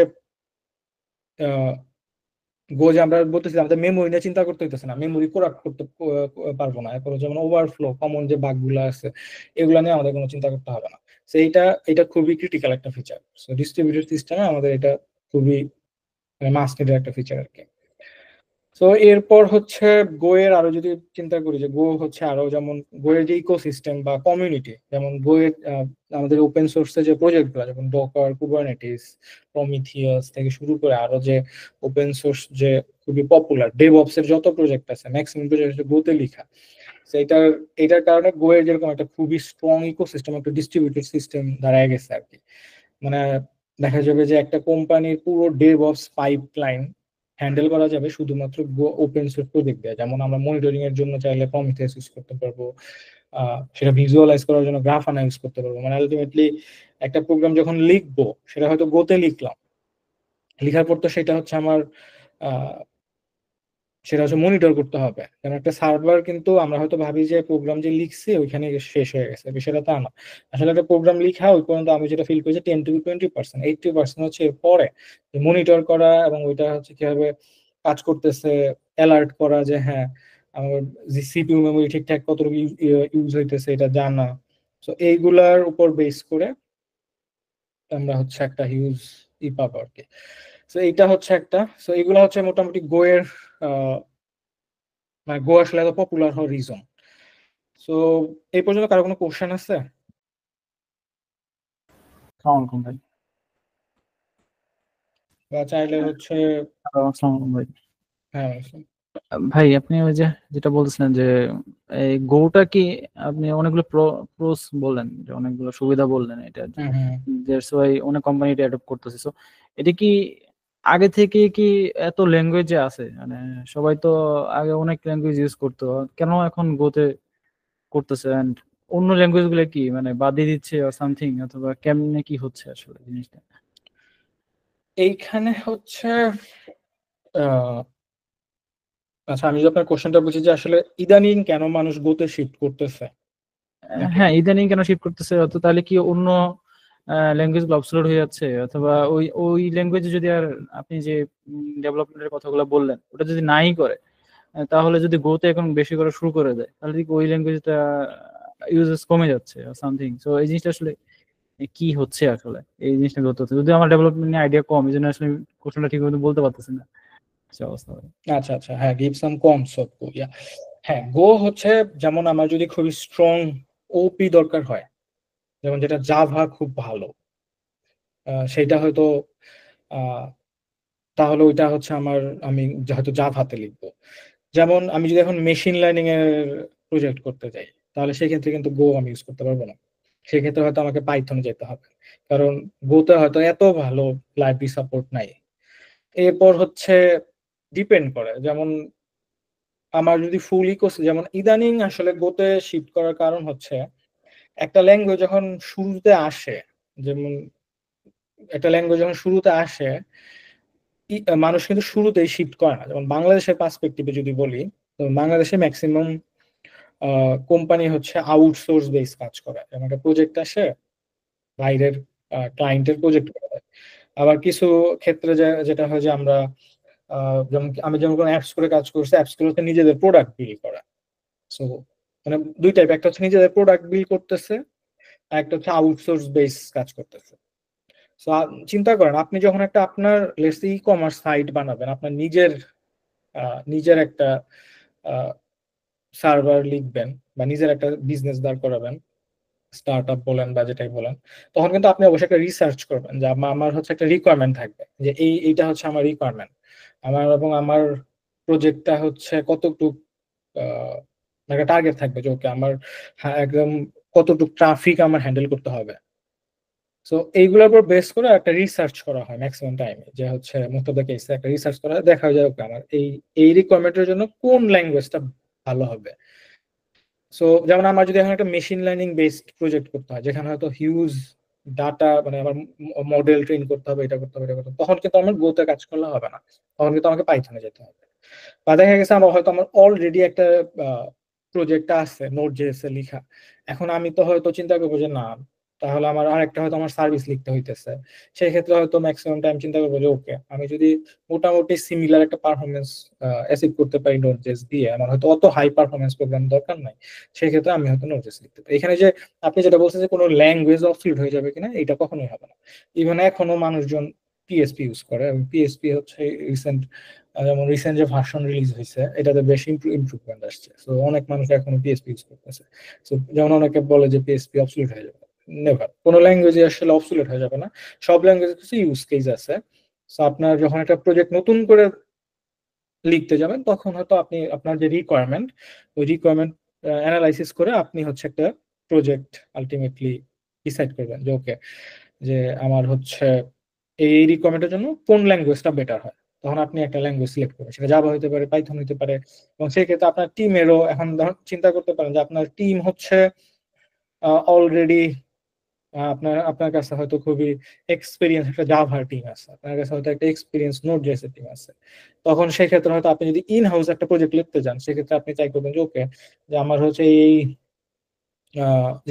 গো যে আমরা বলতেছি আমাদের মেমোরি নিয়ে চিন্তা করতে হইতেছে না, মেমোরি কোরাপ্ট করতে পারবো না, এরপর যেমন ওভারফ্লো কমন যে বাগ গুলো আছে এগুলো নিয়ে আমাদের কোনো চিন্তা করতে হবে না। তো এটা খুবই ক্রিটিক্যাল একটা ফিচার। সো ডিস্ট্রিবিউটেড সিস্টেমে আমাদের এটা খুবই মাস্ট নিডেড একটা ফিচার আর কি। তো এরপর হচ্ছে গো এর আরো যদি চিন্তা করি যে গো হচ্ছে আরো যেমন গো এর যে ইকোসিস্টেম বা কমিউনিটি, যেমন গো এর আমাদের ওপেন সোর্সে যে প্রজেক্ট গুলো যেমন ডকার, কুবারনেটিস, প্রমিথিয়াস থেকে শুরু করে আরো যে ওপেন সোর্স যে খুবই পপুলার ডেভঅপস এর যত প্রজেক্ট আছে ম্যাক্সিমাম প্রজেক্ট হচ্ছে গোতে লেখা। তো এটার কারণে গো এর যেরকম একটা খুবই স্ট্রং ইকোসিস্টেম, একটা ডিস্ট্রিবিউটেড সিস্টেম দাঁড়ায় গেছে আর কি। মানে দেখা যাবে যে একটা কোম্পানির পুরো ডেভঅপস পাইপলাইন হ্যান্ডেল করা যাবে শুধুমাত্র ওপেন সোর্স প্রজেক্ট দিয়ে। যেমন আমরা মনিটরিং এর জন্য চাইলে প্রমিথিয়াস ইউজ করতে পারবো, সেটা ভিজুয়ালাইজ করার জন্য গ্রাফানা ইউজ করতে পারবো। মানে আলটিমেটলি একটা প্রোগ্রাম যখন লিখবো সেটা হয়তো গোতে লিখলাম, লিখার পর তো সেটা হচ্ছে আমার সেটা হচ্ছে মনিটর করতে হবে, কারণ একটা সার্ভার কিন্তু আমরা হয়তো ভাবি যে প্রোগ্রাম যে লিখছি ওইখানে শেষ হয়ে গেছে, বিষয়টা তা না। আসলে একটা প্রোগ্রাম লিখা ওই পর্যন্ত আমি যেটা ফিল করি যে 10 to 20%, 80% হচ্ছে এরপরে মনিটর করা এবং ওইটা হচ্ছে কিভাবে কাজ করতেছে, অ্যালার্ট করা যে হ্যাঁ আমার সিপিইউ মেমোরি ঠিকঠাক কতটুকু ইউজ হইতেছে এটা জানা। তো এইগুলার উপর বেস করে আমরা হচ্ছে একটা হিউজ পাবো আর কি। তো এইটা হচ্ছে একটা, তো এগুলা হচ্ছে মোটামুটি গোয়ের মানে গো আসলে এত পপুলার হওয়ার রিজন। সো এই পর্যন্ত কারো কোনো কোশ্চেন আছে? আসসালামু আলাইকুম ভাই। বা চাইলে হচ্ছে আসসালামু আলাইকুম ভাই। হ্যাঁ ভাই আপনি ওই যে যেটা বলছিলেন যে এই গোটা কি, আপনি অনেকগুলো প্রোস বললেন, যে অনেকগুলো সুবিধা বললেন, এটা হুম হুম। দ্যাটস ওয়াই অনেক কোম্পানি এটা অ্যাডপ্ট করতেছে। সো এটা কি আগে থেকে কি এত ল্যাঙ্গুয়েজে আছে? মানে সবাই তো আগে অনেক ল্যাঙ্গুয়েজ ইউজ করতো, কেন এখন গোতে করতেছে? এন্ড অন্য ল্যাঙ্গুয়েজ গুলো কি মানে বাদ দিয়ে দিচ্ছে অর সামথিং, অথবা কেমনে কি হচ্ছে আসলে জিনিসটা? এইখানে হচ্ছে আহ, আচ্ছা আমি যদি আপনার কোশ্চেনটা বুঝি যে আসলে ইদানিং কেন মানুষ গোতে শিফট করতেছে নাকি? হ্যাঁ, ইদানিং কেন শিফট করতেছে, অত তাহলে কি অন্য ল্যাঙ্গুয়েজ গুলো অবসোলিউট হয়ে যাচ্ছে, অথবা ওই ওই ল্যাঙ্গুয়েজে যদি আর আপনি যে ডেভেলপমেন্টের কথাগুলো বললেন ওটা যদি নাই করে, তাহলে যদি গোতে এখন বেশি করে শুরু করে দেয়, তাহলে কি ওই ল্যাঙ্গুয়েজটা ইউজেস কমে যাচ্ছে সামথিং? সো এই জিনিসটা আসলে কি হচ্ছে আসলে, এই জিনিসটা করতে হচ্ছে, যদি আমার ডেভেলপমেন্ট নিয়ে আইডিয়া কম, এই জন্য আসলে কোশ্চেনটা ঠিক মতো বলতে পারতেছি না, সে অবস্থা হয়। আচ্ছা আচ্ছা হ্যাঁ গিভ সাম কনসেপ্ট গো, ইয়া। হ্যাঁ গো হচ্ছে যেমন আমার যদি খুবই স্ট্রং ওপি দরকার হয়, যেমন যেটা জাভা খুব ভালো, সেটা হয়তো আহ, তাহলে ওইটা হচ্ছে আমার আমি হয়তো জাভাতে লিখবো। যেমন আমি যদি এখন মেশিন লার্নিং এর প্রজেক্ট করতে যাই তাহলে সেক্ষেত্রে কিন্তু গো আমি ইউজ করতে পারবো না, সেক্ষেত্রে হয়তো আমাকে পাইথনে যেতে হবে, কারণ গোতে হয়তো এত ভালো লাইব্রেরি সাপোর্ট নাই। এরপর হচ্ছে ডিপেন্ড করে, যেমন আমার যদি ফুল ইকোস যেমন ইদানিং আসলে গোতে শিফট করার কারণ হচ্ছে একটা ল্যাঙ্গুয়েজ যখন শুরুতে আসে, যেমন একটা ল্যাঙ্গুয়েজ যখন শুরুতে আসে মানুষ কিন্তু শুরুতেই শিফট করে না। যেমন বাংলাদেশের পার্সপেক্টিভে যদি বলি, তো বাংলাদেশে ম্যাক্সিমাম কোম্পানি হচ্ছে আউটসোর্স বেস কাজ করে, যেমন একটা প্রজেক্ট আসে বাইরের ক্লায়েন্টের প্রজেক্ট করা হয়। আবার কিছু ক্ষেত্রে যেটা হয় যে আমরা যেমন আমি যেমন কোনো অ্যাপস করে কাজ করছি, অ্যাপস গুলোতে নিজেদের প্রোডাক্ট বিল করা। সো মানে দুই টাইপ, একটা হচ্ছে নিজেদের প্রোডাক্ট বিল করতেছে আর একটা হচ্ছে আউটসোর্স বেস কাজ করতেছে। সো চিন্তা করেন আপনি যখন একটা আপনার লেটস ই কমার্স সাইট বানাবেন, আপনার নিজের নিজের একটা সার্ভার লিখবেন বা নিজের একটা বিজনেস দাঁড় করাবেন, স্টার্ট আপ বলেন বা যেটাই বলেন, তখন কিন্তু আপনি অবশ্যই একটা রিসার্চ করবেন যে আমার হচ্ছে একটা রিকোয়ারমেন্ট থাকবে যে এইটা হচ্ছে আমার রিকোয়ারমেন্ট আমার, এবং আমার প্রজেক্টটা হচ্ছে কতটুকু আহ, একটা টার্গেট থাকবে যে ওকে আমার একদম কতটুকু ট্রাফিক আমার হ্যান্ডেল করতে হবে। সো এইগুলোর উপর বেস করে একটা রিসার্চ করা হয় ম্যাক্সিমাম টাইমে, যে হচ্ছে মোস্ট অফ দ্য কেসে একটা রিসার্চ করা হয়, দেখা যায় ওকে আমার এই এই রিকোয়ারমেন্টের জন্য কোন ল্যাঙ্গুয়েজটা ভালো হবে। সো যেমন আমার যদি এখন একটা মেশিন লার্নিং বেসড প্রজেক্ট করতে হয়, যেখানে হয়তো হিউজ ডাটা, মানে আমার মডেল ট্রেন করতে হবে, এটা করতে হবে, এটা করতে হবে, তখন কিন্তু আমার গোতে কাজ করলে হবে না, তখন কিন্তু আমাকে পাইথনে যেতে হবে। বা দেখা গেছে আমার হয়তো আমার অলরেডি একটা প্রজেক্ট আছে নোট জেএস এ লিখা, এখন আমি তো হয়তো চিন্তা করবো যে না, তাহলে আমার আরেকটা হয়তো আমার সার্ভিস লিখতে হইতেছে। সেই ক্ষেত্রে হয়তো ম্যাক্সিমাম টাইম চিন্তা করবো যে ওকে, আমি যদি মোটামুটি সিমিলার একটা পারফরমেন্স অ্যাচিভ করতে পারি নোট জেএস দিয়ে, আমার হয়তো অত হাই পারফরমেন্স প্রোগ্রাম দরকার নাই, সেই ক্ষেত্রে আমি হয়তো নোট জেএস লিখতে পারি। এখানে যে আপনি যেটা বলছেন যে কোনো ল্যাঙ্গুয়েজ অবসলিউট হয়ে যাবে কিনা, এটা কখনোই হবে না। ইভেন এখনো মানুষজন পিএসপি ইউজ করে, এবং পিএসপি হচ্ছে রিসেন্ট, যেমন রিসেন্ট যে ভার্সন রিলিজ হয়েছে এটাতে বেশ ইমপ্রুভমেন্ট আসছে, তো অনেক মানুষ এখনো পিএসপি ইউজ করতেছে। তো যেমন অনেকে বলে যে পিএসপি অবসলিউট হয়ে যাবে, নেভার, কোনো ল্যাঙ্গুয়েজ আসলে অবসলিউট হয়ে যাবে না। সব ল্যাঙ্গুয়েজের কিছু ইউজ কেস আছে। তো আপনার যখন একটা প্রজেক্ট নতুন করে লিখতে যাবেন, তখন হয়তো আপনি আপনার যে রিকোয়ারমেন্ট, ওই রিকোয়ারমেন্ট অ্যানালাইসিস করে আপনি হচ্ছে একটা প্রজেক্ট আলটিমেটলি ডিসাইড করবেন যে ওকে, যে আমার হচ্ছে এই রিকোয়ারমেন্টের জন্য কোন ল্যাঙ্গুয়েজটা বেটার হয়। তখন আপনি একটা ল্যাঙ্গুয়েজ সিলেক্ট করবেন, সেটা জাভা হতে পারে, পাইথন হতে পারে। এবং সেই ক্ষেত্রে আপনার টিমেরও, এখন ধরুন চিন্তা করতে পারেন যে আপনার টিম হচ্ছে অলরেডি, আপনার আপনার কাছে হয়তো খুবই এক্সপিরিয়েন্স একটা জাভার টিম আছে, আপনার কাছে হয়তো একটা এক্সপিরিয়েন্স নোট জেএস টিম আছে। তখন সেই ক্ষেত্রে হয়তো আপনি যদি ইন হাউস একটা প্রজেক্ট লিখতে যান, সেক্ষেত্রে আপনি চাই করবেন যে ওকে, যে আমার হচ্ছে এই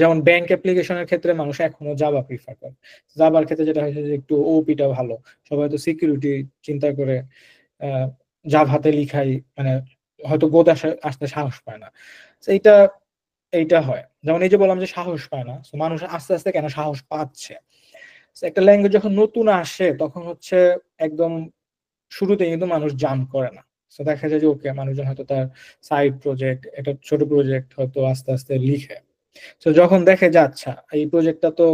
যেমন ব্যাংক অ্যাপ্লিকেশনের ক্ষেত্রে মানুষ এখনো জাভা প্রিফার করে। জাভার ক্ষেত্রে যেটা হয়েছে যে একটু ওপিটা ভালো, সবাই তো সিকিউরিটি চিন্তা করে জাভাতে লিখাই, মানে হয়তো গোত আসতে সাহস পায় না। তো এইটা এইটা হয়, যেমন এই যে বললাম যে সাহস পায় না, তো মানুষ আস্তে আস্তে কেন সাহস পাচ্ছে। তো একটা ল্যাঙ্গুয়েজ যখন নতুন আসে তখন হচ্ছে একদম শুরুতে কিন্তু মানুষ জাম্প করে না। তো দেখা যায় যে ওকে, মানুষজন হয়তো তার সাইড প্রজেক্ট, একটা ছোট প্রজেক্ট হয়তো আস্তে আস্তে লিখে। তো যখন দেখে যে আচ্ছা, এই প্রজেক্টটা তো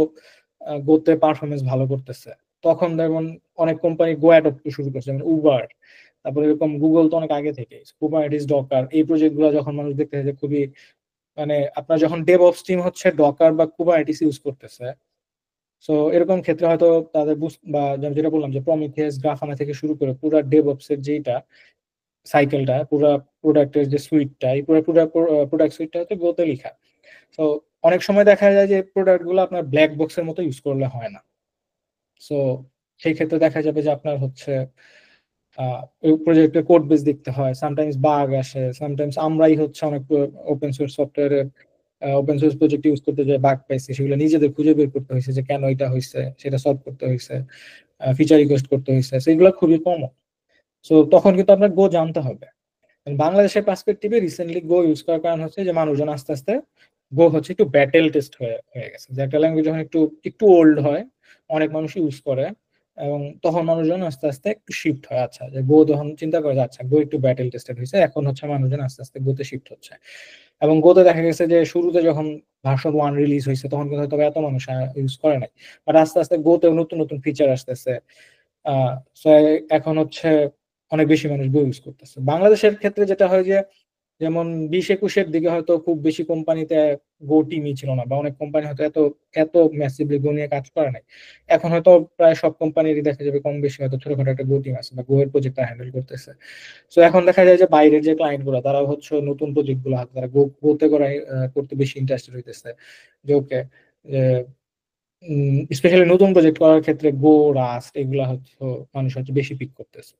গোতে পারফরমেন্স ভালো করতেছে, তখন যেমন অনেক কোম্পানি গো অ্যাডপ্ট শুরু করছে, যেমন উবার, তারপরে এরকম গুগল তো অনেক আগে থেকে কুবারনেটিস, ডকার, এই প্রজেক্ট গুলো যখন মানুষ দেখতেছে যে খুবই, মানে আপনার যখন ডেভঅপস টিম হচ্ছে ডকার বা কুবারনেটিস ইউজ করতেছে, সো এরকম ক্ষেত্রে হয়তো তাদের বা যেটা বললাম যে প্রমিথিয়াস, গ্রাফানা থেকে শুরু করে পুরো ডেভঅপস এর যেটা সাইকেলটা, পুরো প্রোডাক্টের যে সুইটটা, এই পুরো পুরো প্রোডাক্ট সুইটটা হচ্ছে গোতে লেখা। তো অনেক সময় দেখা যায় যে প্রোডাক্ট গুলো আপনার ব্ল্যাক বক্সের মতো ইউজ করলে হয় না। সো সেই ক্ষেত্রে দেখা যাবে যে আপনার হচ্ছে প্রজেক্টের কোড বেস দেখতে হয়, সামটাইমস বাগ আসে, সামটাইমস আমরাই হচ্ছে অনেক ওপেন সোর্স সফটওয়্যারের ওপেন সোর্স প্রজেক্ট ইউজ করতে যে বাগ পাইছি, সেগুলো নিজেদের খুঁজে বের করতে হয়েছে যে কেন এটা হয়েছে, সেটা সলভ করতে হয়েছে, ফিচার রিকোয়েস্ট করতে হয়েছে, সেগুলো খুবই কমন। সো তখন কিন্তু আপনার গো জানতে হবে। বাংলাদেশের পার্সপেক্টিভে রিসেন্টলি গো ইউজ করার কারণ হচ্ছে যে মানুষজন আস্তে আস্তে গো হচ্ছে একটু ব্যাটেল টেস্ট হয়ে হয়ে গেছে, যে একটা ল্যাঙ্গুয়েজ যখন একটু একটু ওল্ড হয়, অনেক মানুষ ইউজ করে, এবং তখন মানুষজন আস্তে আস্তে একটু শিফট হয়। আচ্ছা, যে গো তখন চিন্তা করে যে আচ্ছা, গো একটু ব্যাটেল টেস্টেড হয়েছে, এখন হচ্ছে মানুষজন আস্তে আস্তে গোতে শিফট হচ্ছে। এবং গোতে দেখা গেছে যে শুরুতে যখন ভার্সন 1 রিলিজ হয়েছে তখন কিন্তু হয়তো এত মানুষ ইউজ করে নাই, বাট আস্তে আস্তে গোতেও নতুন নতুন ফিচার আসতেছে। আহ so এখন হচ্ছে অনেক বেশি মানুষ গো ইউজ করতেছে। বাংলাদেশের ক্ষেত্রে যেটা হয় যে, যেমন 20-21-এর দিকে হয়তো খুব বেশি কোম্পানিতে গো টিমই ছিল না, বা অনেক কোম্পানি হয়তো এত এত ম্যাসিভলি গো নিয়ে কাজ করে নাই। এখন হয়তো প্রায় সব কোম্পানিরই দেখা যাবে কম বেশি হয়তো ছোটখাটো একটা গো টিম আছে, বা গো এর প্রজেক্ট হ্যান্ডেল করতেছে। তো এখন দেখা যায় যে বাইরের যে ক্লায়েন্ট গুলো, তারা হচ্ছে নতুন প্রজেক্ট গুলো হাতে, তারা গোতে করে করতে বেশি ইন্টারেস্টেড হইতেছে। যে ওকে, স্পেশালি নতুন প্রজেক্ট করার ক্ষেত্রে গো, রাস্ট এগুলা হচ্ছে মানুষ হচ্ছে বেশি পিক করতেছে।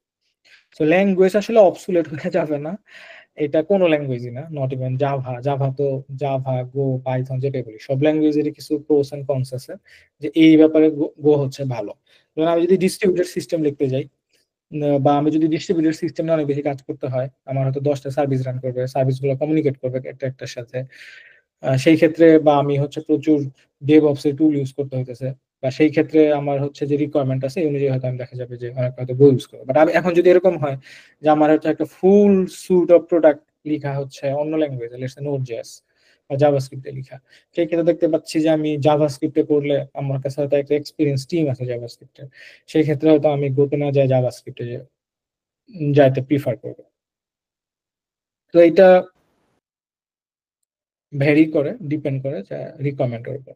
তো ল্যাঙ্গুয়েজ আসলে অবসুলেট হয়ে যাবে না, এটা কোনো ল্যাঙ্গুয়েজই না, নট ইভেন জাভা। জাভা তো, জাভা, গো, পাইথন যেটা বলি, সব ল্যাঙ্গুয়েজেরই কিছু প্রোস এন্ড কনস আছে, যে এই ব্যাপারে গো হচ্ছে ভালো। যেমন আমি যদি ডিস্ট্রিবিউটেড সিস্টেম লিখতে যাই, বা আমি যদি ডিস্ট্রিবিউটেড সিস্টেমে অনেক বেশি কাজ করতে হয়, আমার হয়তো 10টা সার্ভিস রান করবে, সার্ভিস গুলো কমিউনিকেট করবে একটা একটার সাথে, সেই ক্ষেত্রে বা আমি হচ্ছে প্রচুর ডেভঅপস এর টুল ইউজ করতে হইতেছে, বা সেই ক্ষেত্রে আমার হচ্ছে যে রিকোয়ারমেন্ট আছে এই অনুযায়ী হয়তো আমি দেখা যাবে যে অনেক হয়তো গো ইউজ করবো। বাট আমি এখন যদি এরকম হয় যে আমার হচ্ছে একটা ফুল সুট অফ প্রোডাক্ট লেখা হচ্ছে অন্য ল্যাঙ্গুয়েজে, লেটস সে নোট জেএস বা জাভাস্ক্রিপ্টে লেখা, সেই ক্ষেত্রে দেখতে পাচ্ছি যে আমি জাভাস্ক্রিপ্টে করলে আমার কাছে হয়তো একটা এক্সপিরিয়েন্স টিম আছে জাভাস্ক্রিপ্টে, সেই ক্ষেত্রে হয়তো আমি গোতে না যায় জাভাস্ক্রিপ্টে যাইতে প্রিফার করবো। তো এটা ভ্যারি করে, ডিপেন্ড করে রিকোয়ারমেন্টের উপর।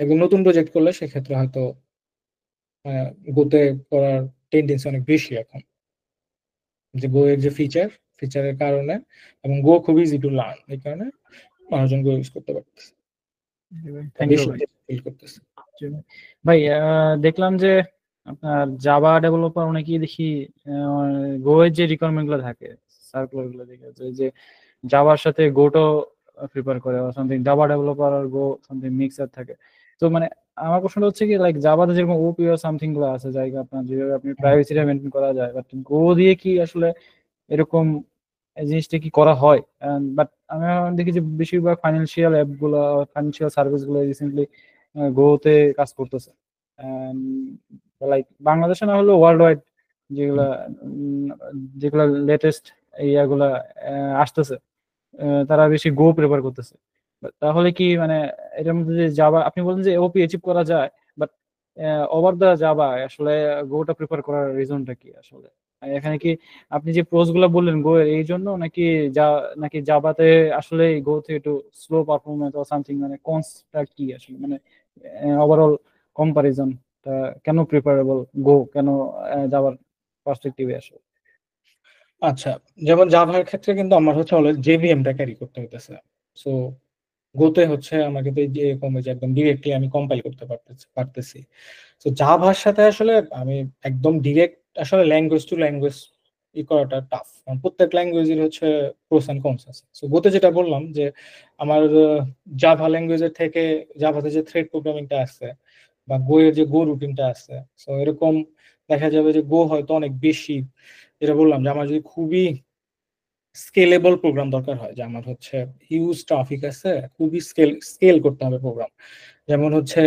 এবং নতুন প্রজেক্ট করলে সেক্ষেত্রে হয়তো গোতে করার টেন্ডেন্সি অনেক বেশি এখন, যে গো এর যে ফিচারের কারণে, এবং গো খুব ইজি টু লার্ন এই কারণে মানুষজন গো ইউজ করতে পারতেছে, থ্যাংক ইউ বেশি ভাই। ফিল করতেছে। জি ভাই। ভাই দেখলাম যে আপনার জাভা ডেভেলপার অনেকেই দেখি গো এর যে রিকোয়ারমেন্ট গুলো থাকে, সার্কুলার গুলো দেখে যে জাভার সাথে গোটাও প্রিপেয়ার করে সামথিং, জাভা ডেভেলপার আর গো সামথিং মিক্সার থাকে। তো মানে আমার প্রশ্নটা হচ্ছে কি, লাইক জাভাতে যেরকম ওপি আর সামথিং গুলো আছে, জায়গা আপনার যেভাবে আপনি প্রাইভেসিটা মেনটেন করা যায়, বাট গো দিয়ে কি আসলে এরকম এই জিনিসটা কি করা হয়? বাট আমি দেখি যে বেশিরভাগ ফাইন্যান্সিয়াল অ্যাপ গুলো, ফাইন্যান্সিয়াল সার্ভিস গুলো রিসেন্টলি গোতে কাজ করতেছে, লাইক বাংলাদেশে না হলেও ওয়ার্ল্ড ওয়াইড, যেগুলা উম, যেগুলা লেটেস্ট ইয়াগুলা আসতেছে, তারা বেশি গো প্রেফার করতেছে। তাহলে কি মানে এটার মধ্যে যে জাভা আপনি বলেন যে ওপি অ্যাচিভ করা যায়, বাট ওভার দা জাভা আসলে গোটা প্রেফার করার রিজনটা কি আসলে? এখানে কি আপনি যে প্রোস গুলা বললেন গো এর এই জন্য, নাকি যা নাকি জাভাতে আসলে গো থেকে একটু স্লো পারফরমেন্স অর সামথিং, মানে কনসটা কি আসলে, মানে ওভারঅল কম্পারিজনটা কেন প্রিফারেবল গো, কেন জাভার পার্সপেক্টিভে আসলে? আচ্ছা, যেমন জাভার ক্ষেত্রে কিন্তু আমার হচ্ছে অলওয়েজ জেভিএমটা ক্যারি করতে হইতেছে। সো গোতে হচ্ছে আমাকে তো যে এরকম যে একদম ডিরেক্টলি আমি কম্পাইল করতে পারতেছি। তো জাভার সাথে আসলে আমি একদম ডিরেক্ট আসলে ল্যাঙ্গুয়েজ টু ল্যাঙ্গুয়েজ করাটা টাফ, কারণ প্রত্যেক ল্যাঙ্গুয়েজের হচ্ছে প্রোস এন্ড কনস আছে। সো গোতে যেটা বললাম যে আমার জাভা ল্যাঙ্গুয়েজের থেকে জাভাতে যে থ্রেড প্রোগ্রামিংটা আছে বা গো এর যে গো রুটিনটা আছে, সো এরকম দেখা যাবে যে গো হয়তো অনেক বেশি, যেটা বললাম যে আমার যদি খুবই স্কেলেবল প্রোগ্রাম দরকার হয়, যে আমার হচ্ছে হিউজ ট্রাফিক আছে, খুবই স্কেল করতে হবে প্রোগ্রাম। যেমন হচ্ছে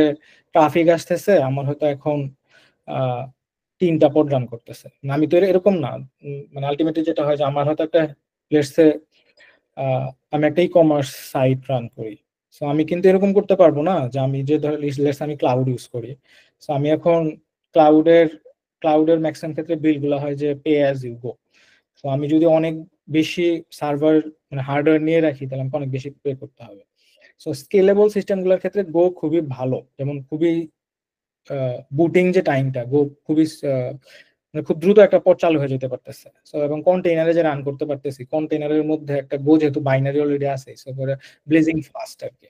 ট্রাফিক আসতেছে আমার হয়তো এখন 3টা পড রান করতেছে, না আমি তো এরকম না। মানে আলটিমেটলি যেটা হয় যে আমার হয়তো একটা লেটস আমি একটা ই কমার্স সাইট রান করি। সো আমি কিন্তু এরকম করতে পারবো না যে আমি যে ধর লেটস আমি ক্লাউড ইউজ করি। সো আমি এখন ক্লাউডের ক্লাউডের ম্যাক্সিমাম ক্ষেত্রে বিল গুলো হয় যে পে অ্যাজ ইউ গো। তো আমি যদি অনেক বেশি সার্ভার মানে হার্ডওয়্যার নিয়ে রাখি, তাহলে আমাকে অনেক বেশি পে করতে হবে। সো স্কেলেবল সিস্টেম গুলোর ক্ষেত্রে গো খুবই ভালো, যেমন খুবই বুটিং যে টাইমটা গো খুবই মানে খুব দ্রুত একটা পথ চালু হয়ে যেতে পারতেছে। সো এবং কন্টেইনারে যে রান করতে পারতেছি, কন্টেইনারের মধ্যে একটা গো যেহেতু বাইনারি অলরেডি আছে, সো করে ব্লেজিং ফাস্ট আর কি।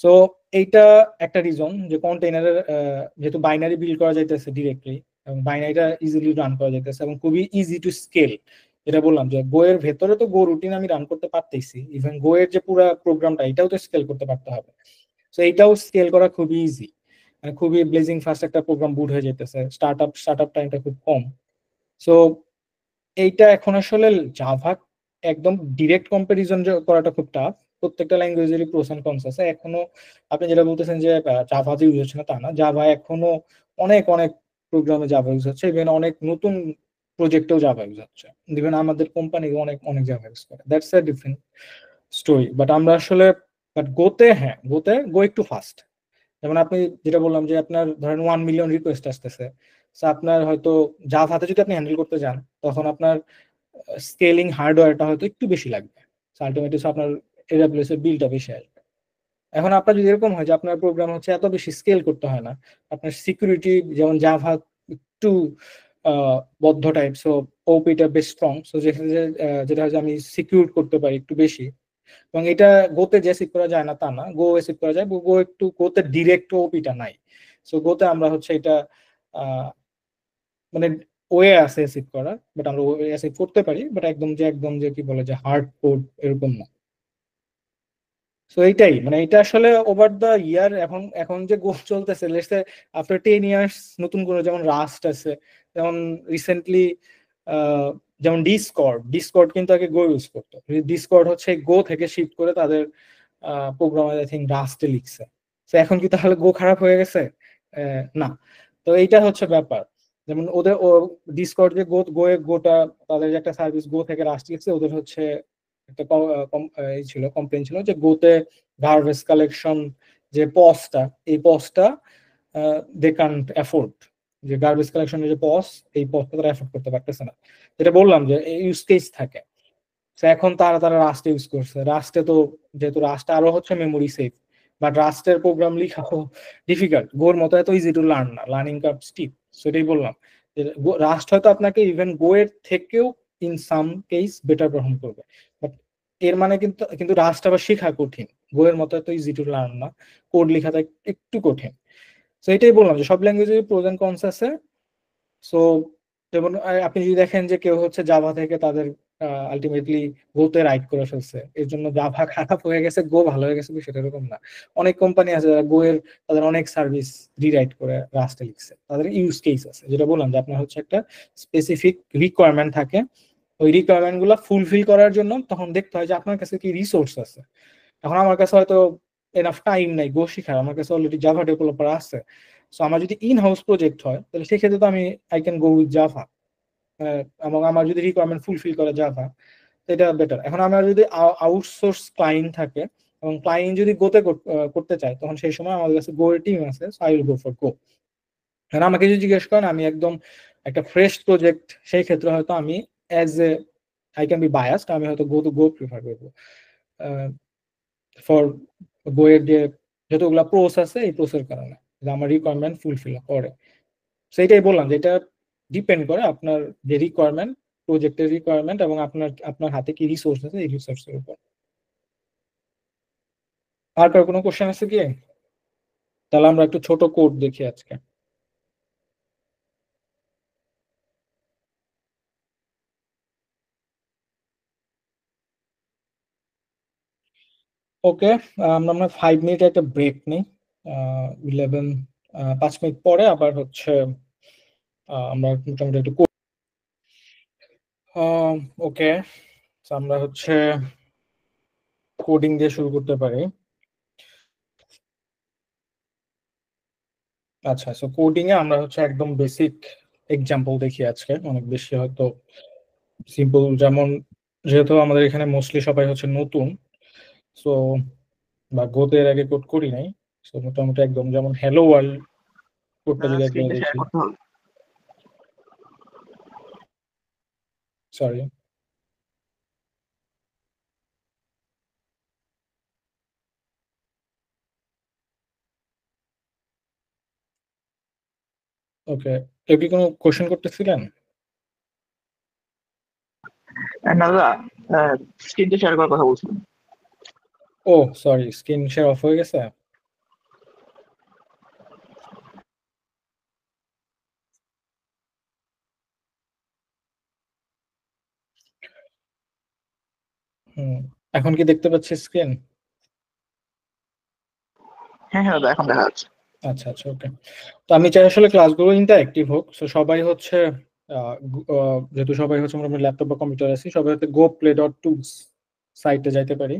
সো এইটা একটা রিজন যে কন্টেইনারের যেহেতু বাইনারি বিল্ড করা যাইতেছে ডিরেক্টলি, এবং বাইনারিটা ইজিলি রান করা যাইতেছে এবং খুবই ইজি টু স্কেল। যেটা বললাম যে গো এর ভেতরে তো গো রুটিন আমি রান করতে পারতেছি, ইভেন গো এর যে পুরো প্রোগ্রামটা এটাও তো স্কেল করতে পারতে হবে। তো এইটাও স্কেল করা খুবই ইজি, মানে খুবই ব্লেজিং ফাস্ট একটা প্রোগ্রাম বুট হয়ে যেতেছে, স্টার্ট আপ টাইমটা খুব কম। সো এইটা এখন আসলে জাভা একদম ডিরেক্ট কম্পারিজন করাটা খুব টাফ। প্রত্যেকটা ল্যাঙ্গুয়েজেরই প্রোস এন্ড কনস আছে এখনো। আপনি যেটা বলতেছেন যে জাভা যে ইউজ হচ্ছে না তা না, জাভা এখনো অনেক অনেক প্রোগ্রামে জাভা ইউজ হচ্ছে, ইভেন অনেক নতুন প্রজেক্টেও জাভা ইউজ হচ্ছে। ইভেন আমাদের কোম্পানি অনেক অনেক জাভা ইউজ করে, that's a different story. But আমরা আসলে বাট গোতে, হ্যাঁ গোতে গো একটু ফাস্ট। যেমন আপনি যেটা বললাম যে আপনার ধরেন 1 মিলিয়ন রিকোয়েস্ট আসতেছে, তো আপনার হয়তো জাভাতে যদি আপনি হ্যান্ডেল করতে যান, তখন আপনার স্কেলিং হার্ডওয়্যারটা হয়তো একটু বেশি লাগবে। আলটিমেটলি আপনার এডাব্লিউএস এর বিলটা বেশি আসবে। এখন আপনার যদি এরকম হয় যে আপনার প্রোগ্রাম হচ্ছে এত বেশি স্কেল করতে হয় না, আপনার সিকিউরিটি যেমন জাভা একটু বদ্ধ টাইপ, সো ওপিটা বেশ স্ট্রং, সো যেখানে যেটা হয় যে আমি সিকিউর করতে পারি একটু বেশি। এবং এটা গোতে যে সিক করা যায় না তা না, গো সিক করা যায়, গো একটু গোতে ডিরেক্ট ওপিটা নাই। সো গোতে আমরা হচ্ছে এটা আহ, মানে ওয়ে আছে অ্যাসিভ করা, বাট আমরা ওয়ে অ্যাসিভ করতে পারি, বাট একদম যে কি বলে যে হার্ড কোড এরকম না। তো এইটাই মানে এটা আসলে ওভার দ্য ইয়ার, এখন এখন যে গোল চলতেছে লেটস সে আফটার 10 ইয়ার্স, নতুন করে যেমন রাস্ট আছে, যেমন রিসেন্টলি যেমন ডিসকর্ড কিন্তু আগে গো ইউজ করতো, ডিসকর্ড হচ্ছে গো থেকে শিফট করে তাদের প্রোগ্রামার আই থিঙ্ক রাস্টে লিখছে। তো এখন কি তাহলে গো খারাপ হয়ে গেছে? না। তো এইটা হচ্ছে ব্যাপার। যেমন ওদের ডিসকর্ড যে গোটা তাদের যে একটা সার্ভিস গো থেকে রাস্ট লিখছে, ওদের হচ্ছে একটা এই ছিল কমপ্লেন ছিল যে গোতে গার্বেজ কালেকশন যে পসটা, এই পসটা দে কান্ট অ্যাফোর্ড, যে গার্বেজ কালেকশনের যে পস, এই পসটা তারা অ্যাফোর্ড করতে পারতেছে না। যেটা বললাম যে ইউজ কেস থাকে। তো এখন তারা তারা রাস্ট ইউজ করছে, রাস্টে তো যেহেতু রাস্ট আরো হচ্ছে মেমোরি সেফ, বাট রাস্টের প্রোগ্রাম লিখা ডিফিকাল্ট, গোর মতো এত ইজি টু লার্ন না, লার্নিং কার্ভ স্টিপ। সেটাই বললাম যে রাস্ট হয়তো আপনাকে ইভেন গো এর থেকেও in some case better perform করবে, বাট এর মানে কিন্তু কিন্তু রাস্ট আবার শেখা কঠিন, গো এর মতো এত ইজি টু লার্ন না, কোড লেখাটা একটু কঠিন। তো এটাই বললাম যে সব ল্যাঙ্গুয়েজের প্রোজ এন্ড কনস আছে। সো যেমন আপনি যদি দেখেন যে কেউ হচ্ছে জাভা থেকে তাদের আলটিমেটলি গোতে রাইট করে ফেলছে, এর জন্য জাভা খারাপ হয়ে গেছে, গো ভালো হয়ে গেছে, সেটা এরকম না। অনেক কোম্পানি আছে যারা গো এর তাদের অনেক সার্ভিস রিরাইট করে রাস্টে লিখছে, তাদের ইউজ কেস আছে। যেটা বললাম যে আপনার হচ্ছে একটা স্পেসিফিক রিকোয়ারমেন্ট থাকে, ওই রিকোয়ারমেন্ট গুলো ফুলফিল করার জন্য তখন দেখতে হয় যে আপনার কাছে কি রিসোর্স আছে। এখন আমার কাছে হয়তো এনাফ টাইম নাই গো শিখার, আমার কাছে অলরেডি জাভা ডেভেলপার আছে। সো আমার যদি ইন হাউস প্রজেক্ট হয় তাহলে সেক্ষেত্রে তো আমি I can go with Java, এবং আমার যদি রিকোয়ারমেন্ট ফুলফিল করে জাভা, এটা বেটার। এখন আমার যদি আউটসোর্স ক্লায়েন্ট থাকে এবং ক্লায়েন্ট যদি গোতে করতে চায়, তখন সেই সময় আমাদের কাছে গো এর টিম আছে, so I will go for গো। এখন আমাকে যদি জিজ্ঞেস করেন আমি একদম একটা ফ্রেশ প্রজেক্ট, সেই ক্ষেত্রে হয়তো আমি as A I can be biased, আমি হয়তো গো প্রিফার করবো ফর গো এর যে যতগুলা প্রোস আছে এই প্রোসের কারণে, যে আমার রিকোয়ারমেন্ট ফুলফিল করে। সেইটাই বললাম যে এটা ডিপেন্ড করে আপনার যে রিকোয়ারমেন্ট, প্রজেক্টের রিকোয়ারমেন্ট, এবং আপনার আপনার হাতে কি রিসোর্স আছে এই রিসোর্সের উপর। আর কার কোনো কোশ্চেন আছে কি? তাহলে আমরা একটু ছোট কোড দেখি আজকে। ওকে, আমরা 5 মিনিট একটা ব্রেক নিই। 11, 5 মিনিট পরে আবার হচ্ছে আমরা মোটামুটি একটু ওকে, আমরা হচ্ছে কোডিং দিয়ে শুরু করতে পারি। আচ্ছা, সো কোডিং এ আমরা হচ্ছে একদম বেসিক এক্সাম্পল দেখি আজকে, অনেক বেশি হয়তো সিম্পল। যেমন যেহেতু আমাদের এখানে মোস্টলি সবাই হচ্ছে নতুন, সো বা গোতে এর আগে কোড করি নাই, সো মোটামুটি একদম যেমন হ্যালো ওয়ার্ল্ড কোডটা যদি একদম স্ক্রিনটা শেয়ার দেখি। করতে হবে। সরি, ওকে, কেউ কি কোনো কোশ্চেন করতেছিলেন? না দাদা, স্ক্রিনটা শেয়ার করার কথা বলছিলাম। ও সরি, স্ক্রিন শেয়ার অফ হয়ে গেছে। হুম, এখন কি দেখতে পাচ্ছি স্ক্রিন? হ্যাঁ হ্যাঁ দাদা, এখন দেখা যাচ্ছে। আচ্ছা আচ্ছা, ওকে। তো আমি চাই আসলে ক্লাসগুলো ইন্টারেক্টিভ হোক, তো সবাই হচ্ছে যেহেতু সবাই হচ্ছে মোটামুটি ল্যাপটপ বা কম্পিউটার আছে, সবাই হচ্ছে গো প্লে ডট টুলস সাইটে যাইতে পারি।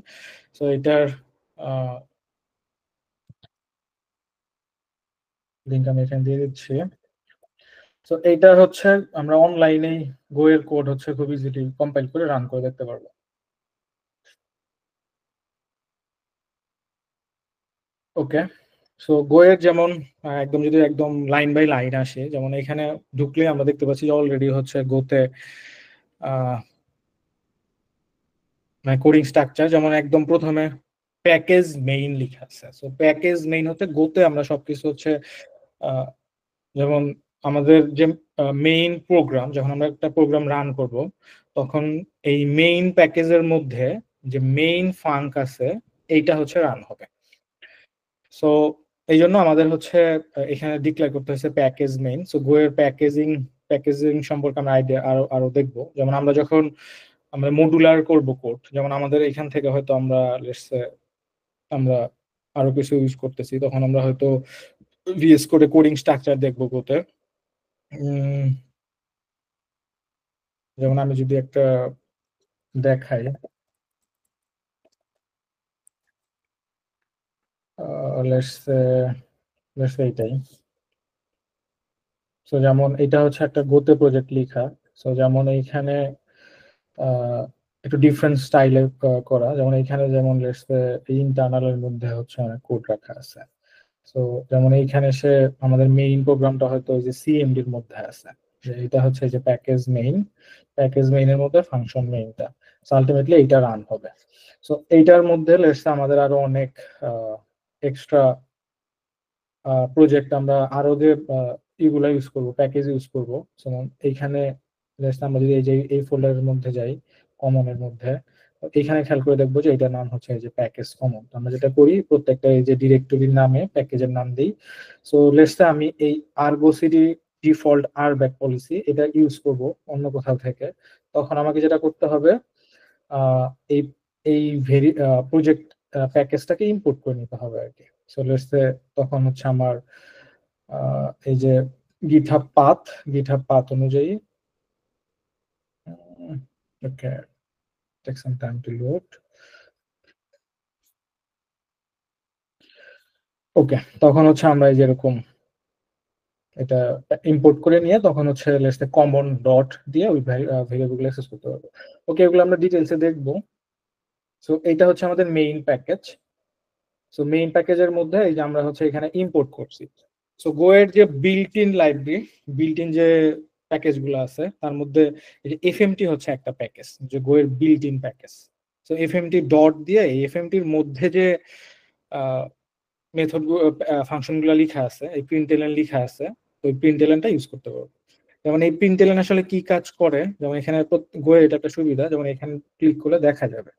তো এটার লিঙ্ক আমি এখানে দিয়ে দিচ্ছি। তো এইটা হচ্ছে আমরা অনলাইনেই গো এর কোড হচ্ছে খুব ইজিলি কম্পাইল করে রান করে দেখতে পারবো। ওকে, সো গো এর যেমন একদম যদি একদম লাইন বাই লাইন আসে, যেমন এখানে ঢুকলে আমরা দেখতে পাচ্ছি যে অলরেডি হচ্ছে গোতে মানে কোডিং স্ট্রাকচার, যেমন একদম প্রথমে প্যাকেজ মেইন লেখা আছে। সো প্যাকেজ মেইন হচ্ছে গোতে আমরা সবকিছু হচ্ছে আহ, যেমন আমাদের যে মেইন প্রোগ্রাম, যখন আমরা একটা প্রোগ্রাম রান করব, তখন এই মেইন প্যাকেজের মধ্যে যে মেইন ফাঙ্ক আছে এইটা হচ্ছে রান হবে। সো এই জন্য আমাদের হচ্ছে এখানে ডিক্লেয়ার করতে হচ্ছে প্যাকেজ মেইন। সো গো এর প্যাকেজিং সম্পর্কে আমরা আইডিয়া আরো আরো দেখবো। যেমন আমরা যখন আমরা মডুলার করব কোড, যেমন আমাদের এখান থেকে হয়তো আমরা লেটস সে আমরা আরো কিছু ইউজ করতেছি, তখন আমরা হয়তো ভিএস কোডে কোডিং স্ট্রাকচার দেখবো গোতে। যেমন আমি যদি একটা দেখাই, লেটস সে এইটাই। সো যেমন এটা হচ্ছে একটা গোতে প্রজেক্ট লেখা। সো যেমন এইখানে আহ, একটু ডিফারেন্ট স্টাইলে করা, যেমন এইখানে যেমন লেটস সে ইন্টারনালের মধ্যে হচ্ছে অনেক কোড রাখা আছে। সো যেমন এইখানে সে আমাদের মেইন প্রোগ্রামটা হয়তো ওই যে সিএমডি এর মধ্যে আছে, যে এটা হচ্ছে যে প্যাকেজ মেইনের মধ্যে ফাংশন মেইনটা। সো আলটিমেটলি এইটা রান হবে। সো এইটার মধ্যে লেটস আমাদের আরো অনেক এক্সট্রা প্রজেক্ট, আমরা আরো যে ইগুলা ইউজ করব, প্যাকেজ ইউজ করব। যেমন এইখানে let's say আমরা যদি এই যে এই ফোল্ডারের মধ্যে যাই, কমনের মধ্যে, এখানে খেয়াল করে দেখবো যে এটার নাম হচ্ছে এই যে প্যাকেজ কমন। আমরা যেটা করি প্রত্যেকটা এই যে ডিরেক্টরির নামে প্যাকেজের নাম দিই। সো লেটস সে আমি এই আর্গো সিডি ডিফল্ট আর ব্যাক পলিসি এটা ইউজ করব অন্য কোথাও থেকে, তখন আমাকে যেটা করতে হবে আহ, এই এই ভেরি প্রজেক্ট প্যাকেজটাকে ইম্পোর্ট করে নিতে হবে আর কি। সো লেটস সে তখন হচ্ছে আমার এই যে গিটহাব পাথ অনুযায়ী okay take some time to load. Okay, তখন হচ্ছে আমরা এই যেরকম এটা ইম্পোর্ট করে নিয়ে তখন হচ্ছে লেটস সে কমন ডট দিয়ে ওই ভেরিয়েবল গুলো অ্যাক্সেস করতে পারবো। ওকে, এগুলো আমরা ডিটেইলসে দেখবো। সো এটা হচ্ছে আমাদের মেইন প্যাকেজ। সো মেইন প্যাকেজের মধ্যে এই যে আমরা হচ্ছে এখানে ইম্পোর্ট করছি। সো গো এর যে built in library, built in যে প্যাকেজ গুলো আছে তার মধ্যে এই যে এফএমটি হচ্ছে একটা প্যাকেজ, যে গো এর built in package. So এফএমটি dot দিয়ে এই এফএমটির মধ্যে যে মেথড ফাংশন গুলো লিখা আছে, এই প্রিন্টএলএন লিখা আছে, তো ওই প্রিন্টএলএনটা ইউজ করতে পারবো। যেমন এই প্রিন্টএলএন আসলে কি কাজ করে, যেমন এখানে গোয়ের এটা একটা সুবিধা, যেমন এখানে ক্লিক করলে দেখা যাবে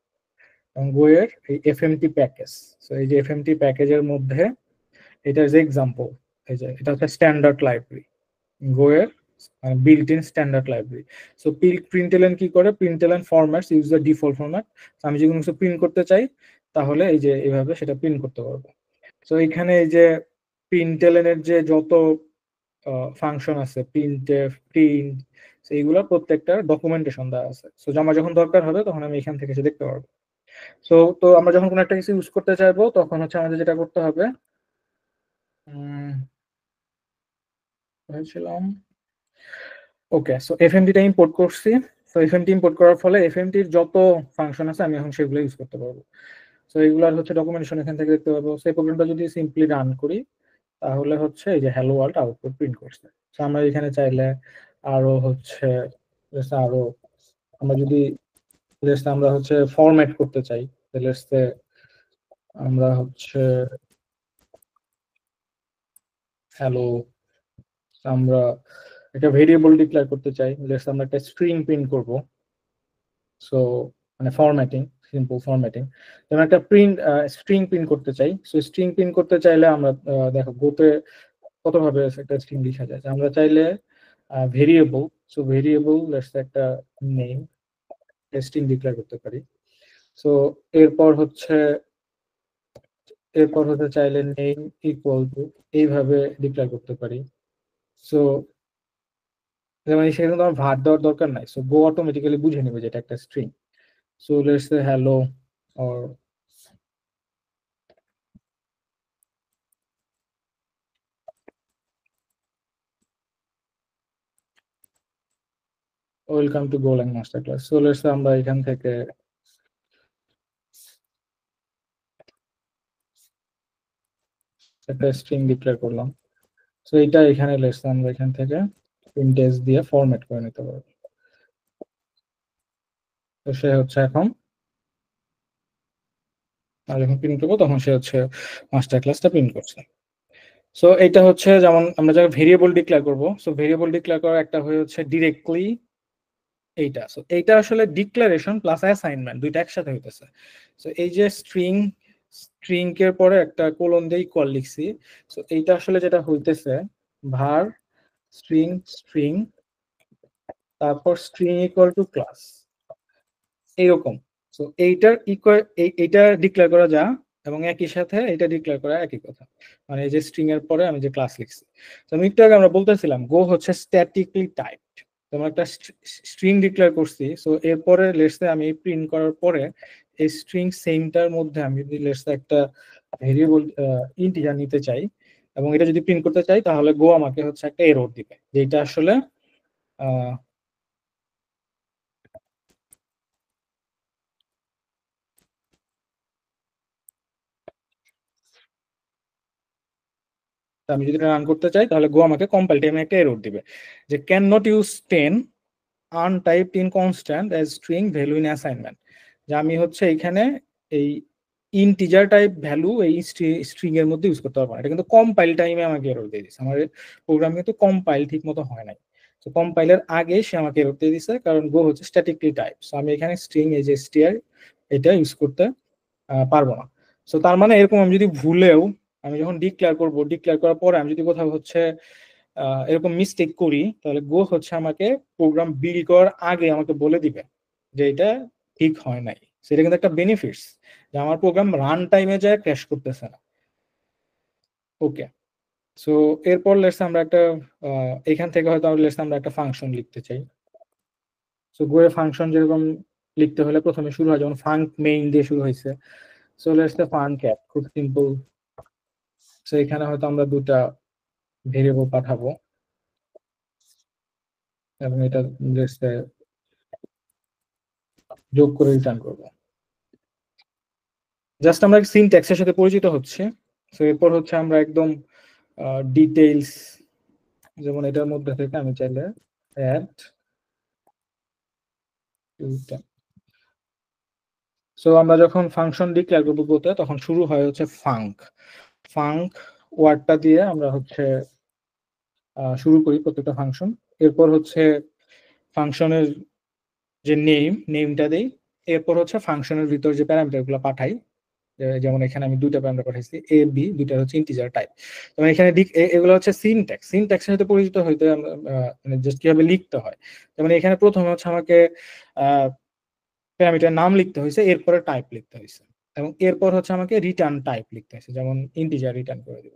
গোয়ের এই এফএমটি প্যাকেজ। সো এই যে এফএমটি প্যাকেজের মধ্যে এটার যে এক্সাম্পল, এই যে এটা হচ্ছে স্ট্যান্ডার্ড লাইব্রেরি, গোয়ের built in standard library. So println কি করে, println formats use the default format. আমি যদি কোনো কিছু প্রিন্ট করতে চাই তাহলে এই যে এইভাবে সেটা প্রিন্ট করতে পারবো। তো এখানে এই যে প্রিন্টএলএন এর যে যত ফাংশন আছে, প্রিন্টএফ, প্রিন্ট, এইগুলো প্রত্যেকটার ডকুমেন্টেশন দেওয়া আছে। সো আমার যখন দরকার হবে তখন আমি এখান থেকে এসে দেখতে পারবো। সো তো আমরা যখন কোনো একটা কিছু ইউজ করতে চাইবো তখন হচ্ছে আমাদের যেটা করতে হবে হয়েছিলাম ওকে। সো এফএমটিটা ইম্পোর্ট করছি। সো এফএমটি ইম্পোর্ট করার ফলে এফএমটির যত ফাংশন আছে আমি এখন সেগুলো ইউজ করতে পারবো। সো এগুলার হচ্ছে ডকুমেন্টেশন এখান থেকে দেখতে পাবো। সেই প্রোগ্রামটা যদি সিম্পলি রান করি তাহলে হচ্ছে এই যে হ্যালো ওয়ার্ল্ড আউটপুট প্রিন্ট করছে। তো আমরা এখানে চাইলে আরো হচ্ছে আরো আমরা যদি আমরা হচ্ছে ফরম্যাট করতে চাই তাহলে আমরা হচ্ছে হ্যালো, আমরা একটা ভেরিয়েবল ডিক্লেয়ার করতে চাই, আমরা একটা স্ট্রিং প্রিন্ট করব। সো মানে ফরম্যাটিং, সিম্পল ফরম্যাটিং। যেমন একটা স্ট্রিং প্রিন্ট করতে চাই। সো স্ট্রিং প্রিন্ট করতে চাইলে আমরা দেখো গোতে কতভাবে একটা স্ট্রিং লেখা যায়। আমরা চাইলে ভেরিয়েবল, সো ভেরিয়েবল একটা নেম স্ট্রিং ডিক্লেয়ার করতে পারি। সো এরপর হচ্ছে চাইলে নেম ইকুয়াল টু এইভাবে ডিক্লেয়ার করতে পারি। সো যেমন সেখানে তোমার ভার দেওয়ার দরকার নাই। সো গো অটোমেটিক্যালি বুঝে নেবে যে এটা একটা string. So let's say hello or welcome to Golang master class. So let's say আমরা এখান থেকে একটা স্ট্রিং ডিক্লেয়ার করলাম। সো এটা এখানে লেটস সে আমরা এখান থেকে প্রিন্ট এস দিয়ে ফরম্যাট করে নিতে পারবো। তো সে হচ্ছে এখন আর যখন প্রিন্ট করবো তখন সে হচ্ছে মাস্টার ক্লাসটা প্রিন্ট করছে। সো এটা হচ্ছে যেমন আমরা যখন ভেরিয়েবল ডিক্লেয়ার করবো, সো ভেরিয়েবল ডিক্লেয়ার করার একটা হয়ে হচ্ছে ডিরেক্টলি এইটা। সো এইটা আসলে ডিক্লারেশন প্লাস অ্যাসাইনমেন্ট দুইটা একসাথে হইতেছে। সো এই যে স্ট্রিং এর পরে একটা কোলন দিয়ে ইকুয়াল লিখছি। সো এইটা আসলে যেটা হইতেছে ভার স্ট্রিং স্ট্রিং তারপর স্ট্রিং ইকুয়াল টু ক্লাস এইরকম। সো এইটার ইকুয়াল এইটা ডিক্লেয়ার করা যা এবং একই সাথে এটা ডিক্লেয়ার করা একই কথা। মানে এই যে স্ট্রিং এর পরে আমি যে ক্লাস লিখছি। তো আমি একটু আগে আমরা বলতেছিলাম গো হচ্ছে স্ট্যাটিকলি টাইপড। তোমরা একটা স্ট্রিং ডিক্লেয়ার করছি। সো এরপরে লেটসে আমি প্রিন্ট করার পরে এই স্ট্রিং সেমটার মধ্যে আমি যদি লেটসে একটা ভেরিয়েবল ইন্টিজার নিতে চাই এবং এটা যদি প্রিন্ট করতে চাই তাহলে গো আমাকে হচ্ছে একটা এরর দিবে, যেটা আসলে আমি যদি রান করতে চাই তাহলে গো আমাকে কম্পাইল টাইমে একটা এরর দিবে যে can not use 10 untyped in constant as string value in assignment. যে আমি হচ্ছে এখানে এই ইন্টিজার টাইপ ভ্যালু এই স্ট্রিং এর মধ্যে ইউজ করতে পারবো না। এটা কিন্তু কম্পাইল টাইমে আমাকে এরর দিয়ে দিচ্ছে। আমার প্রোগ্রাম কিন্তু কম্পাইল ঠিক মতো হয় নাই। তো কম্পাইলের আগে সে আমাকে এরর দিয়ে দিচ্ছে কারণ গো হচ্ছে স্ট্যাটিকলি টাইপ। সো আমি এখানে স্ট্রিং এই যে str এটা ইউজ করতে পারবো না। সো তার মানে এরকম আমি যদি ভুলেও আমি যখন ডিক্লেয়ার করব, ডিক্লেয়ার করার পরে আমি যদি কোথাও হচ্ছে এরকম মিস্টেক করি, তাহলে গো হচ্ছে আমাকে প্রোগ্রাম বিল্ড করার আগে আমাকে বলে দিবে যে এটা ঠিক হয় নাই। সেটা কিন্তু একটা বেনিফিটস, যে আমার প্রোগ্রাম রান টাইমে যায় ক্র্যাশ করতেছে না। ওকে, সো এরপর লেটস আমরা একটা এখান থেকে হয়তো লেটস আমরা একটা ফাংশন লিখতে চাই। সো গো এর ফাংশন যেরকম লিখতে হলে প্রথমে শুরু হয়, যেমন ফাঙ্ক মেইন দিয়ে শুরু হয়েছে। So let's the funk app, খুব সিম্পল। সো এখানে হয়তো আমরা দুটা ভেরিয়েবল পাঠাবো এবং এটা লেটস যোগ করে রিটার্ন করবো। জাস্ট আমরা সিনট্যাক্সের সাথে পরিচিত হচ্ছে। সো এরপর হচ্ছে আমরা একদম ডিটেইলস, যেমন এটার মধ্যে থেকে আমি চাইলে অ্যাড। সো আমরা যখন ফাংশন ডিক্লেয়ার করবো বলতে, তখন শুরু হয় হচ্ছে ফাঙ্ক। ফাঙ্ক ওয়ার্ডটা দিয়ে আমরা হচ্ছে শুরু করি প্রত্যেকটা ফাংশন। এরপর হচ্ছে ফাংশনের যে নেমটা দেই। এরপর হচ্ছে ফাংশনের ভিতর যে প্যারামিটার গুলো পাঠাই, যেমন এখানে আমি দুইটা প্যারামিটার পাঠাইছি, এ বি, দুইটা হচ্ছে ইন্টিজার টাইপ। যেমন এখানে এগুলো হচ্ছে সিনট্যাক্স। সিনট্যাক্সের সাথে পরিচিত হইতে মানে জাস্ট কিভাবে লিখতে হয়। যেমন এখানে প্রথমে হচ্ছে আমাকে প্যারামিটার নাম লিখতে হয়েছে, এরপরে টাইপ লিখতে হয়েছে, এবং এরপর হচ্ছে আমাকে রিটার্ন টাইপ লিখতে হয়েছে, যেমন ইন্টিজার রিটার্ন করে দিব।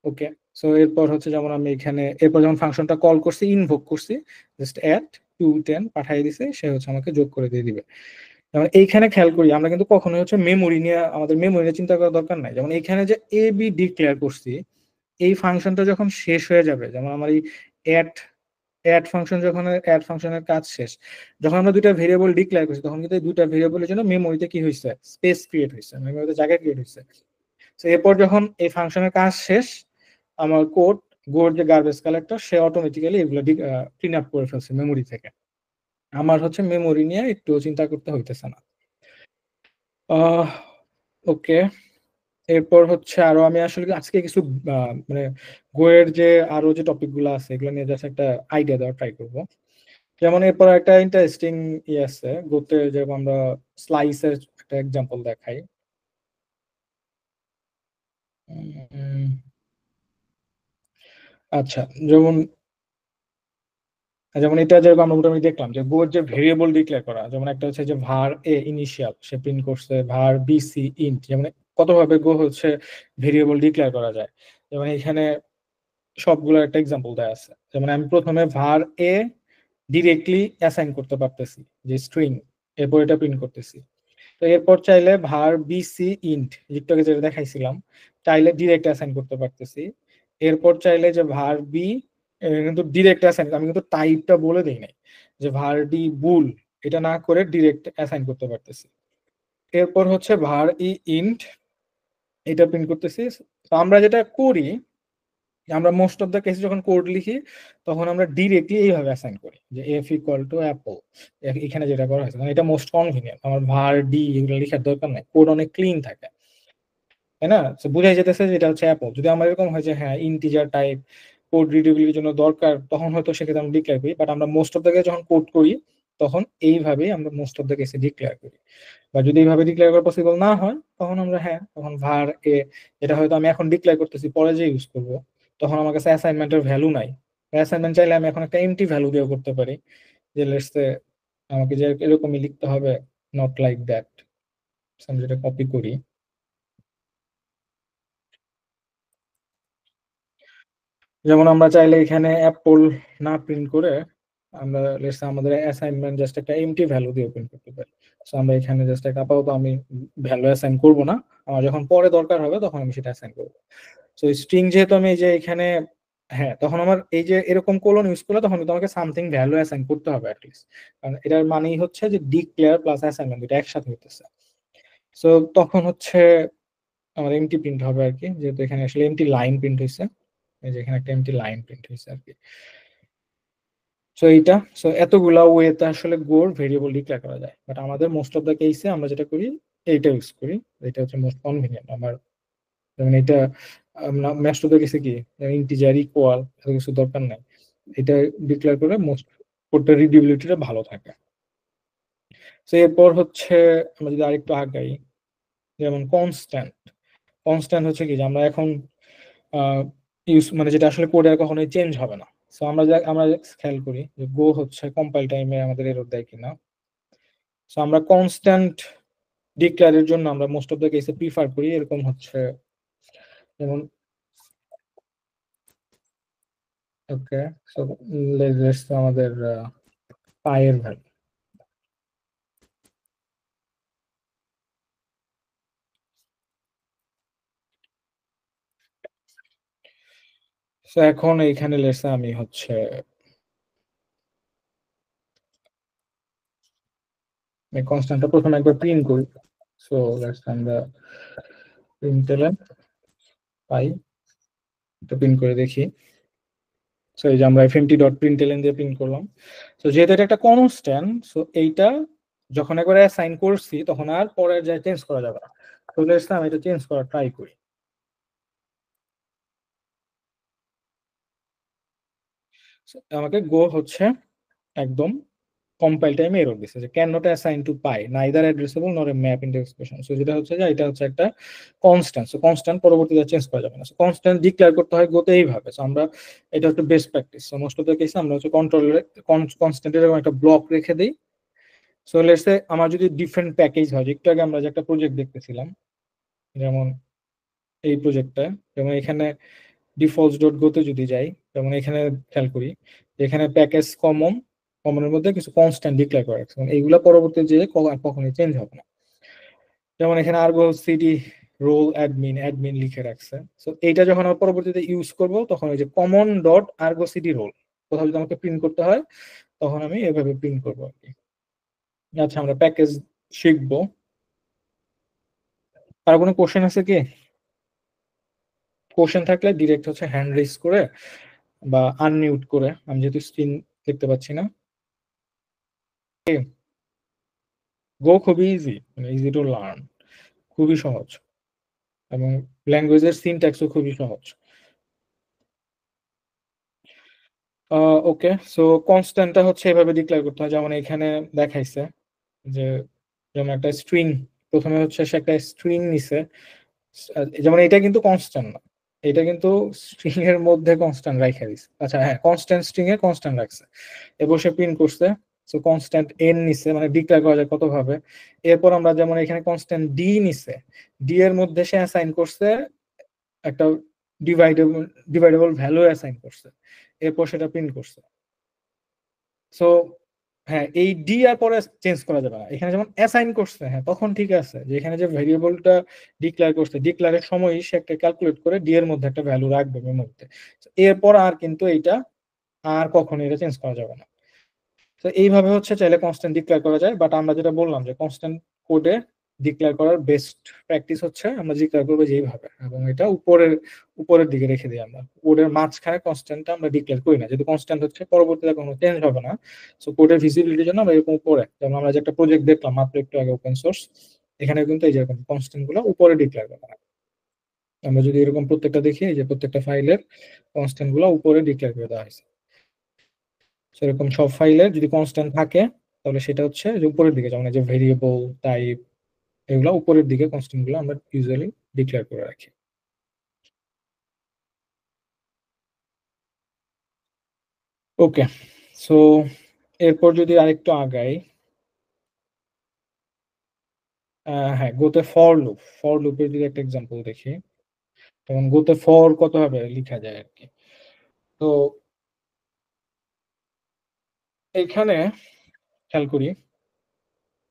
ওকে, সো এরপর হচ্ছে যেমন আমি এখানে এরপর যখন ফাংশনটা কল করছি, ইনভোক করছি, জাস্ট অ্যাড 210 পাঠিয়ে দিছে, সে হচ্ছে আমাকে যোগ করে দিয়ে দিবে। যেমন এইখানে খেয়াল করি আমরা কিন্তু কখনোই হচ্ছে মেমোরি নিয়ে, আমাদের মেমোরি নিয়ে চিন্তা করার দরকার নাই। যেমন এখানে যে এ বি ডিক্লেয়ার করছি, এই ফাংশনটা যখন শেষ হয়ে যাবে, যেমন আমার এই অ্যাড অ্যাড ফাংশন, যখন অ্যাড ফাংশনের কাজ শেষ, যখন আমরা দুইটা ভেরিয়েবল ডিক্লেয়ার করছি, তখন কিন্তু এই দুইটা ভেরিয়েবলের জন্য মেমোরিতে কি হয়েছে, স্পেস ক্রিয়েট হয়েছে, মেমোরিতে জায়গা ক্রিয়েট হয়েছে। তো এরপর যখন এই ফাংশনের কাজ শেষ, আমার গোর যে গার্বেজ কালেক্টর, সে অটোমেটিক্যালি এগুলো ক্লিন আপ করে ফেলছে মেমোরি থেকে। আমার হচ্ছে মেমোরি নিয়ে একটু চিন্তা করতে হইতেছে না। ওকে, এরপর হচ্ছে আরো আমি আসলে আজকে কিছু মানে গোয়ের যে আরো যে টপিক গুলো আছে, এগুলো নিয়ে জাস্ট একটা আইডিয়া দেওয়ার ট্রাই করবো। যেমন এরপর একটা ইন্টারেস্টিং আছে গোতে, যেমন আমরা স্লাইসের একটা এক্সাম্পল দেখাই। আচ্ছা, যেমন যেমন এটা যেরকম আমরা মোটামুটি দেখলাম যে গোর যে ভেরিয়েবল ডিক্লেয়ার করা, যেমন একটা হচ্ছে যে ভার এ ইনিশিয়াল, সে প্রিন্ট করছে ভার বি সি ইন্ট। যেমন কতভাবে গো হচ্ছে ভেরিয়েবল ডিক্লেয়ার করা যায়, যেমন এখানে সবগুলো একটা এক্সাম্পল দেওয়া আছে। যেমন আমি প্রথমে ভার এ ডিরেক্টলি অ্যাসাইন করতে পারতেছি যে স্ট্রিং, এরপর এটা প্রিন্ট করতেছি। তো এরপর চাইলে ভার বিসি ইন্ট, একটু আগে যেটা দেখাইছিলাম, চাইলে ডিরেক্ট অ্যাসাইন করতে পারতেছি। এরপর চাইলে যে ভার বি, কিন্তু ডিরেক্ট অ্যাসাইন, আমি কিন্তু টাইপটা বলে দিই নাই, যে ভার ডি বুল, এটা না করে ডিরেক্ট অ্যাসাইন করতে পারতেছি। এরপর হচ্ছে ভার ই ইন্ট, এটা প্রিন্ট করতেছি। তো আমরা যেটা করি, আমরা মোস্ট অফ দ্য কেসে যখন কোড লিখি, তখন আমরা ডিরেক্টলি এইভাবে অ্যাসাইন করি, যে এফ ইকুয়াল টু অ্যাপল। এখানে যেটা করা হয়েছে, কারণ এটা মোস্ট কনভিনিয়েন্ট, আমার ভার ডি এগুলো লেখার দরকার নাই, কোড অনেক ক্লিন থাকে, তাই না? তো বুঝাই যেতেছে যে এটা হচ্ছে অ্যাপল। যদি আমার এরকম হয় যে হ্যাঁ ইন্টিজার টাইপ কোড রিডেবিলিটির জন্য দরকার, তখন হয়তো সেক্ষেত্রে আমরা ডিক্লেয়ার করি। বাট আমরা মোস্ট অফ দ্য কেসে যখন কোড করি, তখন এইভাবেই আমরা মোস্ট অফ দ্য কেসে ডিক্লেয়ার করি। বা যদি এইভাবে ডিক্লেয়ার করা পসিবল না হয়, তখন আমরা হ্যাঁ, তখন ভার এ, যেটা হয়তো আমি এখন ডিক্লেয়ার করতেছি, পরে যে ইউজ করব, তখন আমার কাছে অ্যাসাইনমেন্টের ভ্যালু নাই। অ্যাসাইনমেন্ট চাইলে আমি এখন একটা এমটি ভ্যালু দিয়েও করতে পারি, যে লেটস সে আমাকে যে এরকমই লিখতে হবে, নট লাইক দ্যাট। আমি যেটা কপি করি, যেমন আমরা চাইলে এখানে অ্যাপল না প্রিন্ট করে, আমরা লেটস সে আমাদের অ্যাসাইনমেন্ট জাস্ট একটা এমটি ভ্যালু দিয়ে প্রিন্ট করতে পারি। সো আমরা এখানে জাস্ট একটা, আপাতত আমি ভ্যালু অ্যাসাইন করব না, আমার যখন পরে দরকার হবে তখন আমি সেটা অ্যাসাইন করবো। সো স্ট্রিং যেহেতু আমি এই যে এখানে, হ্যাঁ, তখন আমার এই যে এরকম কোলন ইউজ করলে তখন কিন্তু আমাকে সামথিং ভ্যালু অ্যাসাইন করতে হবে অ্যাটলিস্ট, কারণ এটার মানেই হচ্ছে যে ডিক্লেয়ার প্লাস অ্যাসাইনমেন্ট দুটো একসাথে হইতেছে। সো তখন হচ্ছে আমার এমটি প্রিন্ট হবে আর কি, যেহেতু এখানে আসলে এমটি লাইন প্রিন্ট হয়েছে, এই যে এখানে একটা এমটি লাইন প্রিন্ট হয়েছে আর কি। সো এইটা, সো এতগুলা ওয়েতে আসলে গোর ভেরিয়েবল ডিক্লেয়ার করা যায়, বাট আমাদের মোস্ট অফ দ্য কেসে আমরা যেটা করি, এইটা ইউজ করি, এটা হচ্ছে মোস্ট কনভিনিয়েন্ট আমার। যেমন এটা ম্যাচ টু দ্য কেসে কি ইন্টিজার ইকুয়াল, এত কিছু দরকার নাই, এটা ডিক্লেয়ার করে মোস্ট কোডটা রিডিউবিলিটিটা ভালো থাকে। তো এরপর হচ্ছে আমরা যদি আরেকটু আগাই, যেমন কনস্ট্যান্ট। কনস্ট্যান্ট হচ্ছে কি যে আমরা এখন ইউজ মানে যেটা আসলে কোডে আর কখনোই চেঞ্জ হবে না। সো আমরা খেয়াল করি যে গো হচ্ছে কম্পাইল টাইমে আমাদের এরর দেয় কিনা। সো আমরা কনস্ট্যান্ট ডিক্লেয়ারের জন্য আমরা মোস্ট অফ দ্য কেসে প্রিফার করি এরকম হচ্ছে, যেমন ওকে সো লেটস আমাদের পায়ের ভ্যালু। সো এখন এইখানে লেটস আমি হচ্ছে কনস্ট্যান্টটা প্রথমে একবার প্রিন্ট করি। সো লেটস আমরা প্রিন্টএলএন পাই, এটা প্রিন্ট করে দেখি। সো এই যে আমরা এফএমটি ডট প্রিন্টএলএন দিয়ে প্রিন্ট করলাম। সো যেহেতু এটা একটা কনস্ট্যান্ট, সো এইটা যখন একবার অ্যাসাইন করছি তখন আর পরে যা চেঞ্জ করা যাবে না। তো লেটস আমি এটা চেঞ্জ করার ট্রাই করি। So, আমাকে গো হচ্ছে একদম কম্পাইল টাইমে এরর দিছে যে can not assign to pi neither addressable নর এ ম্যাপ ইনডেক্স এক্সপ্রেশন। সো যেটা হচ্ছে যে এটা হচ্ছে একটা কনস্ট্যান্ট। সো কনস্ট্যান্ট পরবর্তীতে চেঞ্জ করা যাবে না। সো কনস্ট্যান্ট ডিক্লেয়ার করতে হয় গোতে এইভাবে। সো আমরা এটা হচ্ছে best practice. So most of the কেসে আমরা হচ্ছে কন্ট্রোলের কনস্ট্যান্টের এরকম একটা ব্লক রেখে দিই। সো লেটস সে আমার যদি ডিফারেন্ট প্যাকেজ হয়, একটু আগে আমরা যে একটা প্রজেক্ট দেখতেছিলাম, যেমন এই প্রজেক্টটা, যেমন এখানে ডিফল্টস ডট গোতে যদি যাই, যেমন এখানে খেয়াল করি এখানে প্যাকেজ কমনের মধ্যে কিছু কনস্ট্যান্ট ডিক্লেয়ার করা আছে, এইগুলা পরবর্তী যে কখনোই চেঞ্জ হবে না। যেমন এখানে আর্গো সিডি রোল অ্যাডমিন অ্যাডমিন লিখে রাখছে। সো এইটা যখন আমরা পরবর্তীতে ইউজ করব তখন ওই যে কমন ডট আর্গো সিডি রোল কোথাও যদি আমাকে প্রিন্ট করতে হয় তখন আমি এভাবে প্রিন্ট করবো আর কি। আচ্ছা, আমরা প্যাকেজ শিখবো। আর কোনো কোশ্চেন আছে কি? কোশ্চেন থাকলে ডিরেক্ট হচ্ছে হ্যান্ড রেজ করে বা আনমিউট করে, আমি যেহেতু স্ক্রিন দেখতে পাচ্ছি না। গো খুবই ইজি, মানে ইজি টু লার্ন, খুবই সহজ, এবং ল্যাঙ্গুয়েজের সিনট্যাক্সও খুবই সহজ। ওকে, সো কনস্ট্যান্টটা হচ্ছে এভাবে ডিক্লেয়ার করতে হয়, যেমন এখানে দেখাইছে যে যেমন একটা স্ট্রিং, প্রথমে হচ্ছে সে একটা স্ট্রিং নিছে। যেমন এটা কিন্তু কনস্ট্যান্ট না, এটা কিন্তু স্ট্রিং এর মধ্যে কনস্ট্যান্ট রাইখা দিছে। আচ্ছা হ্যাঁ, কনস্ট্যান্ট স্ট্রিং এ কনস্ট্যান্ট রাখছে, এরপর সে প্রিন্ট করছে। সো কনস্ট্যান্ট এন নিছে, মানে ডিক্লেয়ার করা যায় কত ভাবে। এরপর আমরা যেমন এখানে কনস্ট্যান্ট ডি নিছে, ডি এর মধ্যে সে অ্যাসাইন করছে একটা ডিভাইডেবল ডিভাইডেবল ভ্যালু অ্যাসাইন করছে, এরপর সেটা প্রিন্ট করছে। সো হ্যাঁ, এই ডি আর পরে চেঞ্জ করা যাবে না। এখানে যেমন অ্যাসাইন করছে, হ্যাঁ তখন ঠিক আছে, যে এখানে যে ভেরিয়েবলটা ডিক্লেয়ার করছে, ডিক্লেয়ারের সময়ই সে একটা ক্যালকুলেট করে ডি এর মধ্যে একটা ভ্যালু রাখবে মেমোরিতে। এরপর আর কিন্তু এইটা আর কখনো এটা চেঞ্জ করা যাবে না। তো এইভাবে হচ্ছে চাইলে কনস্ট্যান্ট ডিক্লেয়ার করা যায়, বাট আমরা যেটা বললাম যে কনস্ট্যান্ট কোডে ডিক্লেয়ার করার বেস্ট প্র্যাকটিস হচ্ছে আমরা ডিক্লেয়ার করবো যেইভাবে, এবং এটা উপরের দিকে রেখে দিই আমরা। কোডের মাঝখানে কনস্ট্যান্টটা আমরা ডিক্লেয়ার করি না, যেহেতু কনস্ট্যান্ট হচ্ছে পরবর্তীতে কোনো চেঞ্জ হবে না। সো কোডের ভিজিবিলিটির জন্য আমরা এরকম উপরে, যেমন আমরা যে একটা প্রজেক্ট দেখলাম মাত্র একটু আগে ওপেন সোর্স, এখানে কিন্তু এই যেরকম কনস্ট্যান্ট গুলো উপরে ডিক্লেয়ার করা হয়। আমরা যদি এরকম প্রত্যেকটা দেখি, এই যে প্রত্যেকটা ফাইলের কনস্ট্যান্ট গুলো উপরে ডিক্লেয়ার করে দেওয়া হয়েছে। সেরকম সব ফাইলে যদি কনস্ট্যান্ট থাকে তাহলে সেটা হচ্ছে যে উপরের দিকে, যেমন এই যে ভেরিয়েবল টাইপ, এগুলো উপরের দিকে কনস্ট্যান্ট গুলো আমরা ইউজুয়ালি ডিক্লেয়ার করে রাখি। ওকে, সো এরপর যদি আরেকটু আগাই, হ্যাঁ গোতে ফর লুপের যদি একটা এক্সাম্পল দেখি, তখন গোতে ফর কত ভাবে লেখা যায় আর কি। তো এইখানে খেয়াল করি,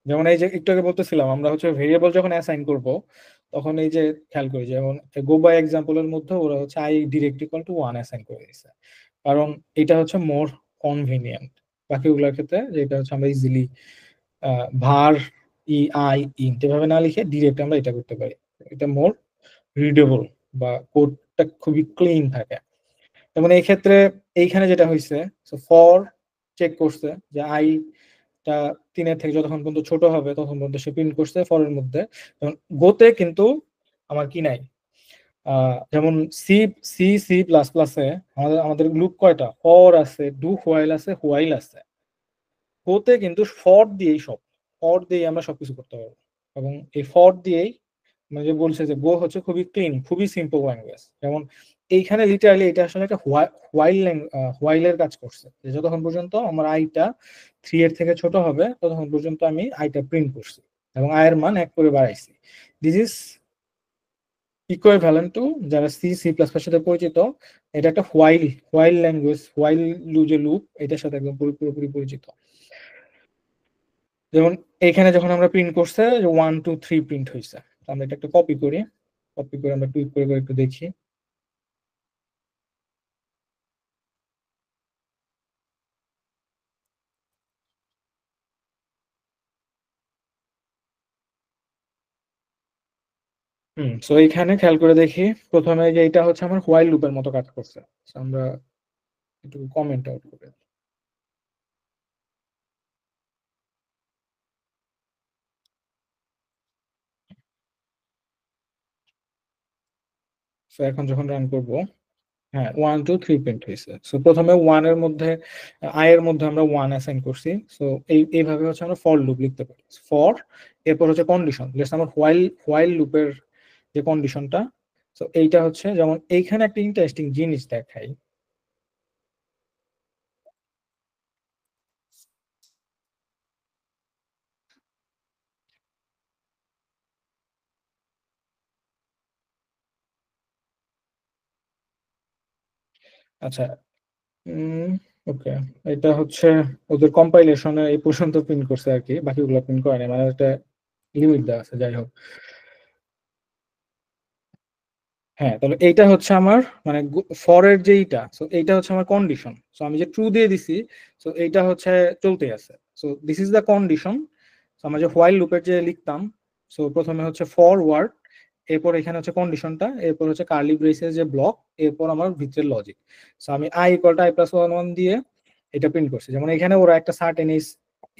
যেমন এই যে একটু আগে বলতেছিলাম আমরা হচ্ছে ভেরিয়েবল যখন অ্যাসাইন করব তখন এই যে খেয়াল করি, যেমন গো বাই এক্সাম্পলের মধ্যে ওরা হচ্ছে I direct equal to 1 assign করে দিয়েছে, কারণ এটা হচ্ছে মোর কনভিনিয়েন্ট। বাকিগুলোর ক্ষেত্রে যেটা হচ্ছে আমরা ইজিলি ভার ই আই ইন্ট এভাবে না লিখে ডিরেক্ট আমরা এটা করতে পারি, এটা মোর রিডেবল বা কোডটা খুবই ক্লিন থাকে। যেমন এই ক্ষেত্রে এইখানে যেটা হয়েছে, ফর চেক করছে যে আই টা 3 থেকে যতক্ষণ পর্যন্ত ছোট হবে তখন পর্যন্ত সে প্রিন্ট করছে ফরের মধ্যে। যেমন গোতে কিন্তু আমার কি নাই, যেমন সি সি সি প্লাস প্লাসে আমাদের লুপ কয়টা, ফর আছে, ডু হোয়াইল আছে, হোয়াইল আছে। গোতে কিন্তু ফর দিয়েই সব, ফর দিয়ে আমরা সবকিছু করতে পারবো, এবং এই ফর দিয়েই মানে যে বলছে যে গো হচ্ছে খুবই ক্লিন, খুবই সিম্পল ল্যাঙ্গুয়েজ। যেমন এইখানে লিটারালি এটা আসলে একটা হোয়াইলের কাজ করছে, যে যতক্ষণ পর্যন্ত আমার আইটা 3 এর থেকে ছোট হবে ততক্ষণ পর্যন্ত আমি আইটা প্রিন্ট করছি এবং আয়ের মান 1 করে বাড়াইছি। দিস ইজ ইকুইভ্যালেন্ট টু, যারা সি সি প্লাস প্লাস সাথে পরিচিত, এটা একটা হোয়াইল ল্যাঙ্গুয়েজ, হোয়াইল যে লুপ, এটার সাথে একদম পুরোপুরি পরিচিত। যেমন এখানে যখন আমরা প্রিন্ট করছে যে 1 2 3 প্রিন্ট হয়েছে, আমরা এটা একটা কপি করি, কপি করে আমরা টুইট করে একটু দেখি। সো এইখানে খেয়াল করে দেখি, প্রথমে যে এটা হচ্ছে আমার হোয়াইল লুপের মতো কাজ করছে। So আমরা একটু কমেন্ট আউট করে, সো এখন যখন রান করব, হ্যাঁ 1 2 3 প্রিন্ট হয়েছে। সো প্রথমে 1 এর মধ্যে আই এর মধ্যে আমরা 1 অ্যাসাইন করছি। সো এইভাবে হচ্ছে আমরা ফর লুপ লিখতে পারি। ফর, এরপর হচ্ছে কন্ডিশন, জাস্ট আমার হোয়াইল লুপের যে কন্ডিশনটা। সো এইটা হচ্ছে, যেমন এইখানে একটা ইন্টারেস্টিং জিনিস দেখাই। আচ্ছা, ওকে, এটা হচ্ছে ওদের কম্পাইলেশনে এই পর্যন্ত প্রিন্ট করছে আর কি, বাকিগুলো প্রিন্ট করে নাই, মানে একটা লিমিট দেওয়া আছে। যাই হোক, হ্যাঁ, তাহলে এইটা হচ্ছে আমার মানে ফরের যেইটা, সো এইটা হচ্ছে আমার কন্ডিশন। সো আমি যে ট্রু দিয়ে দিছি, সো এইটা হচ্ছে চলতে আছে। So this is the condition. So আমরা যে হোয়াইল লুপের যে লিখতাম, সো প্রথমে হচ্ছে ফর ওয়ার্ড, এরপর এখানে হচ্ছে কন্ডিশনটা, এরপর হচ্ছে কার্লি ব্রেসের যে ব্লক, এরপর আমার ভিতরের লজিক। সো আমি I equal to I plus one one দিয়ে এটা প্রিন্ট করছি। যেমন এখানে ওরা একটা সার্টেন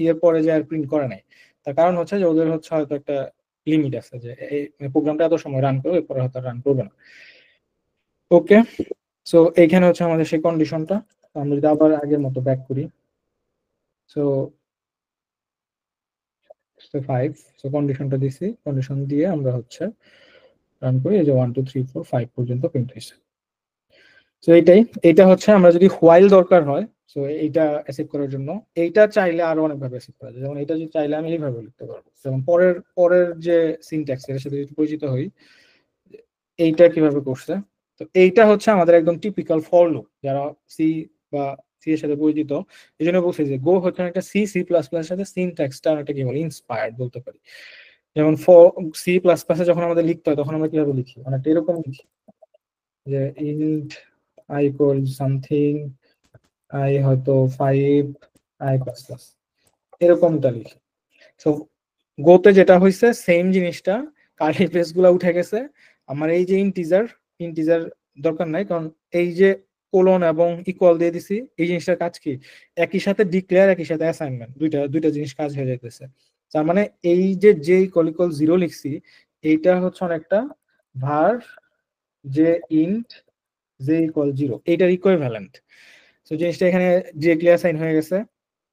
ইয়ের পরে যে আর প্রিন্ট করে নাই, তার কারণ হচ্ছে যে ওদের হচ্ছে হয়তো একটা লিমিট আছে, যে এই প্রোগ্রামটা এত সময় রান করবে, এরপরে হয়তো রান করবে না। ওকে, সো এইখানে হচ্ছে আমাদের সেই কন্ডিশনটা। আমরা যদি আবার আগের মতো ব্যাক করি, সো 5, সো কন্ডিশনটা দিছি, কন্ডিশন দিয়ে আমরা হচ্ছে রান করি, এই যে 1 2 3 4 5 পর্যন্ত প্রিন্ট হয়েছে। তো এইটা হচ্ছে আমরা যদি হোয়াইল দরকার হয়, সো এইটা অ্যাসিভ করার জন্য, এইটা চাইলে আরো অনেক ভাবে অ্যাসিভ করা যায়। যেমন এটা যদি চাইলে আমি এইভাবে লিখতে পারবো। যেমন পরের যে সিনট্যাক্স, এর সাথে যদি পরিচিত হই, এইটা কিভাবে করছে। তো এইটা হচ্ছে আমাদের একদম টিপিক্যাল ফর লুপ, যারা সি বা সি এর সাথে পরিচিত, এই জন্য বলছি যে গো হচ্ছে একটা সি সি প্লাস প্লাস সাথে সিনট্যাক্সটা একটা কি বলে ইন্সপায়ার্ড বলতে পারি। যেমন ফর সি প্লাস প্লাসে যখন আমাদের লিখতে হয়, তখন আমরা কিভাবে লিখি, অনেকটা এরকম লিখি যে int I equal something, I হয়তো 5, আই প্লাস প্লাস, এরকমটা লিখি। সো গোতে যেটা হয়েছে সেম জিনিসটা, কার্লি ব্রেস গুলা উঠে গেছে। আমার এই যে ইন্টিজার দরকার নাই, কারণ এই যে কোলন এবং ইকুয়াল দিয়ে দিছি, এই জিনিসটার কাজ কি, একই সাথে ডিক্লেয়ার একই সাথে অ্যাসাইনমেন্ট, দুইটা জিনিস কাজ হয়ে যাইতেছে। তার মানে এই যে ইকুয়াল জিরো লিখছি, এইটা হচ্ছে অনেকটা ভার যে ইন্ট যে ইকুয়াল জিরো, এইটার ইকুইভ্যালেন্ট। তো জিনিসটা এখানে যে ক্লিয়ার সাইন হয়ে গেছে,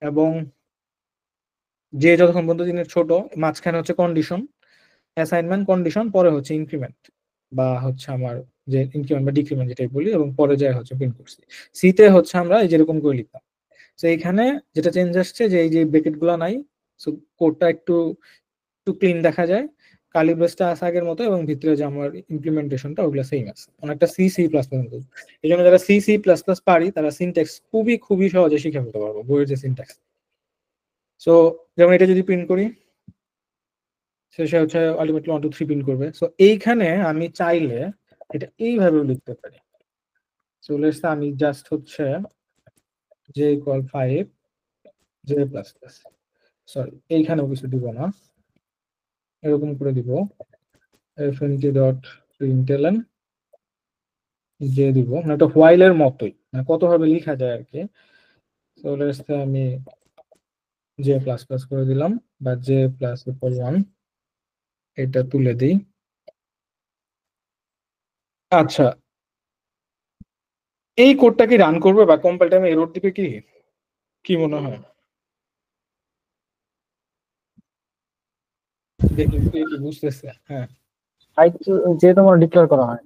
এবং যে যতক্ষণ পর্যন্ত জিনিস ছোট, মাঝখানে হচ্ছে কন্ডিশন, অ্যাসাইনমেন্ট কন্ডিশন, পরে হচ্ছে ইনক্রিমেন্ট বা হচ্ছে আমার যে ইনক্রিমেন্ট বা ডিক্রিমেন্ট যেটাই বলি, এবং পরে যায় হচ্ছে প্রিন্ট করছি। সিতে হচ্ছে আমরা এই যেরকম করে লিখতাম। তো এইখানে যেটা চেঞ্জ আসছে যে এই যে ব্রেকেট গুলা নাই, সো কোডটা একটু একটু ক্লিন দেখা যায়, কালি ব্রেসটা আছে আগের মতো, এবং ভিতরে যে আমার ইমপ্লিমেন্টেশনটা ওগুলো সেম আছে, অনেকটা সি সি প্লাস প্লাস মতো। এই জন্য যারা সি সি প্লাস প্লাস পারি, তারা সিনট্যাক্স খুবই সহজে শিখে ফেলতে পারবো, বইয়ের যে সিনট্যাক্স। সো যেমন এটা যদি প্রিন্ট করি, সে হচ্ছে আলটিমেটলি 1 2 3 প্রিন্ট করবে। সো এইখানে আমি চাইলে এটা এইভাবেও লিখতে পারি। সো লেটস আমি জাস্ট হচ্ছে J equal 5, J plus plus, sorry এইখানেও কিছু দিব না, এরকম করে দিব এফএনটি ডট প্রিন্টএলএন, যে দিব মানে একটা হোয়াইলের মতোই, মানে কত ভাবে লেখা যায় আর কি। সো লেটস আমি জে প্লাস প্লাস করে দিলাম, বা জে প্লাস ইকুয়াল 1, এটা তুলে দিই। আচ্ছা, এই কোডটা কি রান করবে বা কম্পাইল টাইমে এরর দিবে কি, কি মনে হয়? দেখি কে কি বুঝতেছে। হ্যাঁ, যে তোমার ডিক্লেয়ার করা হয়।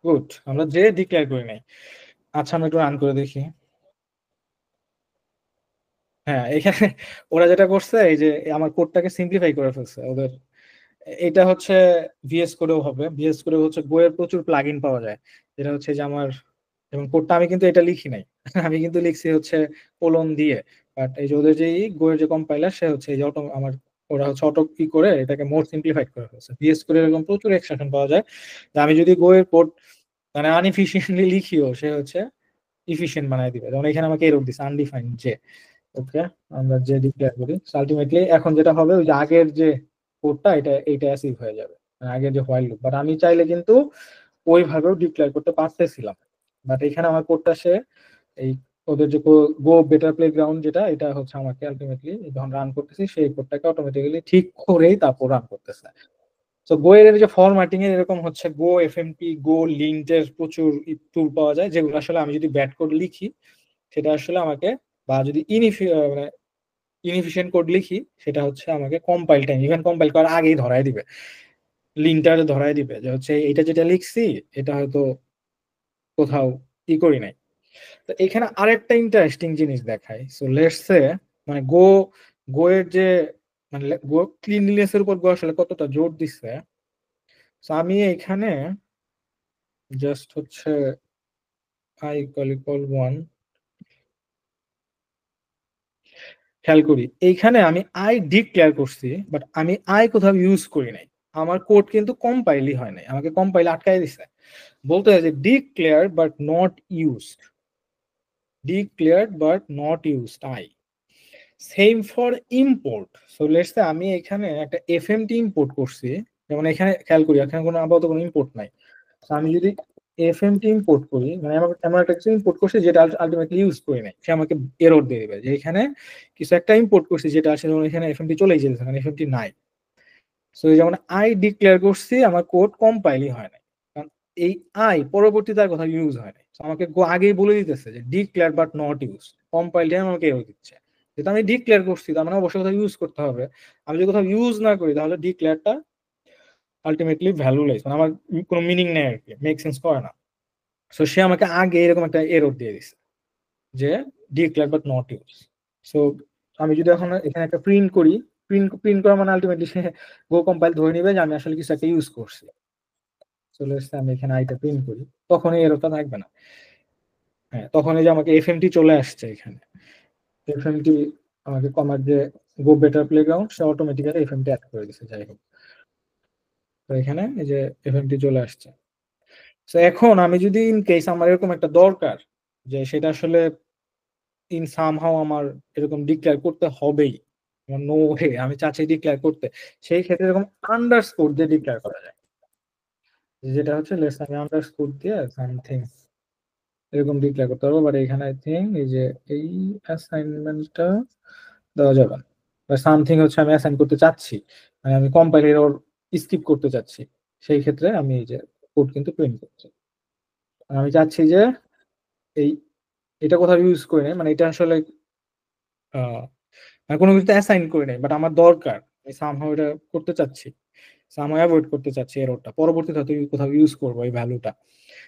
গুড, আমরা যে ডিক্লেয়ার করি নাই। আচ্ছা আমরা একটু রান করে দেখি। হ্যাঁ, এখানে ওরা যেটা করছে এই যে আমার কোডটাকে সিম্পলিফাই করে ফেলছে ওদের। এটা হচ্ছে ভিএস কোডেও হবে, ভিএস কোডে হচ্ছে গো এর প্রচুর প্লাগইন পাওয়া যায়, যেটা হচ্ছে যে আমার, এবং কোডটা আমি কিন্তু এটা লিখি নাই আমি কিন্তু লিখছি হচ্ছে কোলন দিয়ে। বাট এই যে ওদের যে গো এর যে কম্পাইলার সে হচ্ছে এই যে অটো আমার, ওরা হচ্ছে অটো কি করে এটাকে মোর সিম্পলিফাইড করে ফেলছে। ভিএস কোডে এরকম প্রচুর এক্সট্রাকশন পাওয়া যায়, যে আমি যদি গো এর কোড মানে আনএফিশিয়েন্টলি লিখিও সে হচ্ছে ইফিশিয়েন্ট বানায় দিবে। যেমন এখানে আমাকে এরর দিচ্ছে আনডিফাইন্ড যে। ওকে, আমরা যে ডিক্লেয়ার করি আলটিমেটলি এখন যেটা হবে ওই যে আগের যে কোডটা এটা এইটা অ্যাসিভ হয়ে যাবে, মানে আগের যে হোয়াইল লুপ। বাট আমি চাইলে কিন্তু ওইভাবেও ডিক্লেয়ার করতে পারতেছিলাম। বাট এখানে আমার কোডটা সে এই ওদের যে গো বেটার প্লে গ্রাউন্ড যেটা, এটা হচ্ছে আমাকে আলটিমেটলি যখন রান করতেছি সেই কোডটাকে অটোমেটিক্যালি ঠিক করেই তারপর রান করতেছে। তো গো এর যে ফরম্যাটিং এর এরকম হচ্ছে গো এফএমপি গো লিন্টের প্রচুর টুল পাওয়া যায়, যেগুলো আসলে আমি যদি ব্যাড কোড লিখি সেটা আসলে আমাকে, বা যদি মানে ইনএফিশিয়েন্ট কোড লিখি সেটা হচ্ছে আমাকে কম্পাইল টাইম, ইভেন কম্পাইল করার আগেই ধরায় দিবে, লিঙ্কটারে ধরায় দিবে যে হচ্ছে এটা যেটা লিখছি এটা হয়তো কোথাও ই করি নাই। তো এখানে আরেকটা ইন্টারেস্টিং জিনিস দেখায়। সো লেটস সে মানে গো এর যে মানে গো ক্লিনলিনেস এর উপর গো আসলে কতটা জোর দিচ্ছে। সো আমি এখানে জাস্ট হচ্ছে আই ইকুয়াল 1 খেয়াল করি, এইখানে আমি আই ডিক্লেয়ার করছি বাট আমি আই কোথাও ইউজ করি নাই। আমার কোড কিন্তু কম্পাইলই হয় নাই, আমাকে কম্পাইল আটকাই দিছে। বলতে হয় যে declare but not used, declared but not used I. Same for import. So let's সে আমি এখানে একটা এফএমটি ইম্পোর্ট করছি, যেমন এখানে খেয়াল করি এখানে কোনো আপাতত কোনো ইম্পোর্ট নাই। তো আমি যদি এফএমটি ইম্পোর্ট করি মানে আমার এমন একটা কিছু ইম্পোর্ট করছি যেটা আলটিমেটলি ইউজ করি নাই, সে আমাকে এরর দিয়ে দিবে যে এখানে কিছু একটা ইম্পোর্ট করছি যেটা আসলে এখানে এফএমটি চলেই যেতেছে, কারণ এফএমটি নাই। সো যেমন আই ডিক্লেয়ার করছি আমার কোড কম্পাইলই হয় নাই, কারণ এই আই পরবর্তীতে আর কোথাও ইউজ হয় নাই। So আমাকে আগেই বলে দিতেছে যে ডিক্লেয়ার বাট নট ইউজ, কম্পাইলটা আমাকে এরর দিচ্ছে। যেটা আমি ডিক্লেয়ার করছি তার মানে অবশ্যই কোথাও ইউজ করতে হবে। আমি যদি কোথাও ইউজ না করি তাহলে ডিক্লেয়ারটা আলটিমেটলি ভ্যালুলেস, মানে আমার কোনো মিনিং নেই আর কি, মেক সেন্স করে না। সো সে আমাকে আগে এরকম একটা এরর দিয়ে দিছে যে declare but not use. So আমি যদি এখন এখানে একটা প্রিন্ট করি, প্রিন্ট প্রিন্ট করা মানে আলটিমেটলি সে গো কম্পাইল ধরে নিবে যে আমি আসলে কিছু একটা ইউজ করছি। চলে এসছে, আমি এখানে আইটা প্রিন্ট করি, তখন এই এররটা থাকবে না। হ্যাঁ, তখন এই যে আমাকে এফএমটি চলে আসছে এখানে, এফএমটি আমাকে কমার যে গো বেটার প্লেগ্রাউন্ড সে অটোমেটিক্যালি এফএমটি অ্যাড করে দিছে। যাই হোক, তো এখানে এই যে এফএমটি চলে আসছে। তো এখন আমি যদি ইন কেস আমার এরকম একটা দরকার যে সেটা আসলে ইন সামহাও আমার এরকম ডিক্লেয়ার করতে হবেই, নো ওয়ে আমি চাচ্ছি ডিক্লেয়ার করতে, সেই ক্ষেত্রে এরকম আন্ডারস্কোর দিয়ে ডিক্লেয়ার করা যায়। যেটা হচ্ছে লেটস আমি আন্ডারস্কোর দিয়ে সামথিং এরকম ডিক্লেয়ার করতে পারবো। বাট এখানে আই থিঙ্ক এই যে এই অ্যাসাইনমেন্টটা দেওয়া যাবে না, বা সামথিং হচ্ছে আমি অ্যাসাইন করতে চাচ্ছি, মানে আমি কম্পাইলার ওর স্কিপ করতে চাচ্ছি, সেই ক্ষেত্রে আমি এই যে কোড কিন্তু প্রিন্ট করছি। আমি চাচ্ছি যে এই এটা কোথাও ইউজ করে নাই, মানে এটা আসলে আমি কোনো কিছু অ্যাসাইন করি নাই বাট আমার দরকার, আমি সামহাও এটা করতে চাচ্ছি, সামহাও অ্যাভয়েড করতে চাচ্ছি এররটা, পরবর্তীতে হয়তো কোথাও ইউজ করবো এই ভ্যালুটা।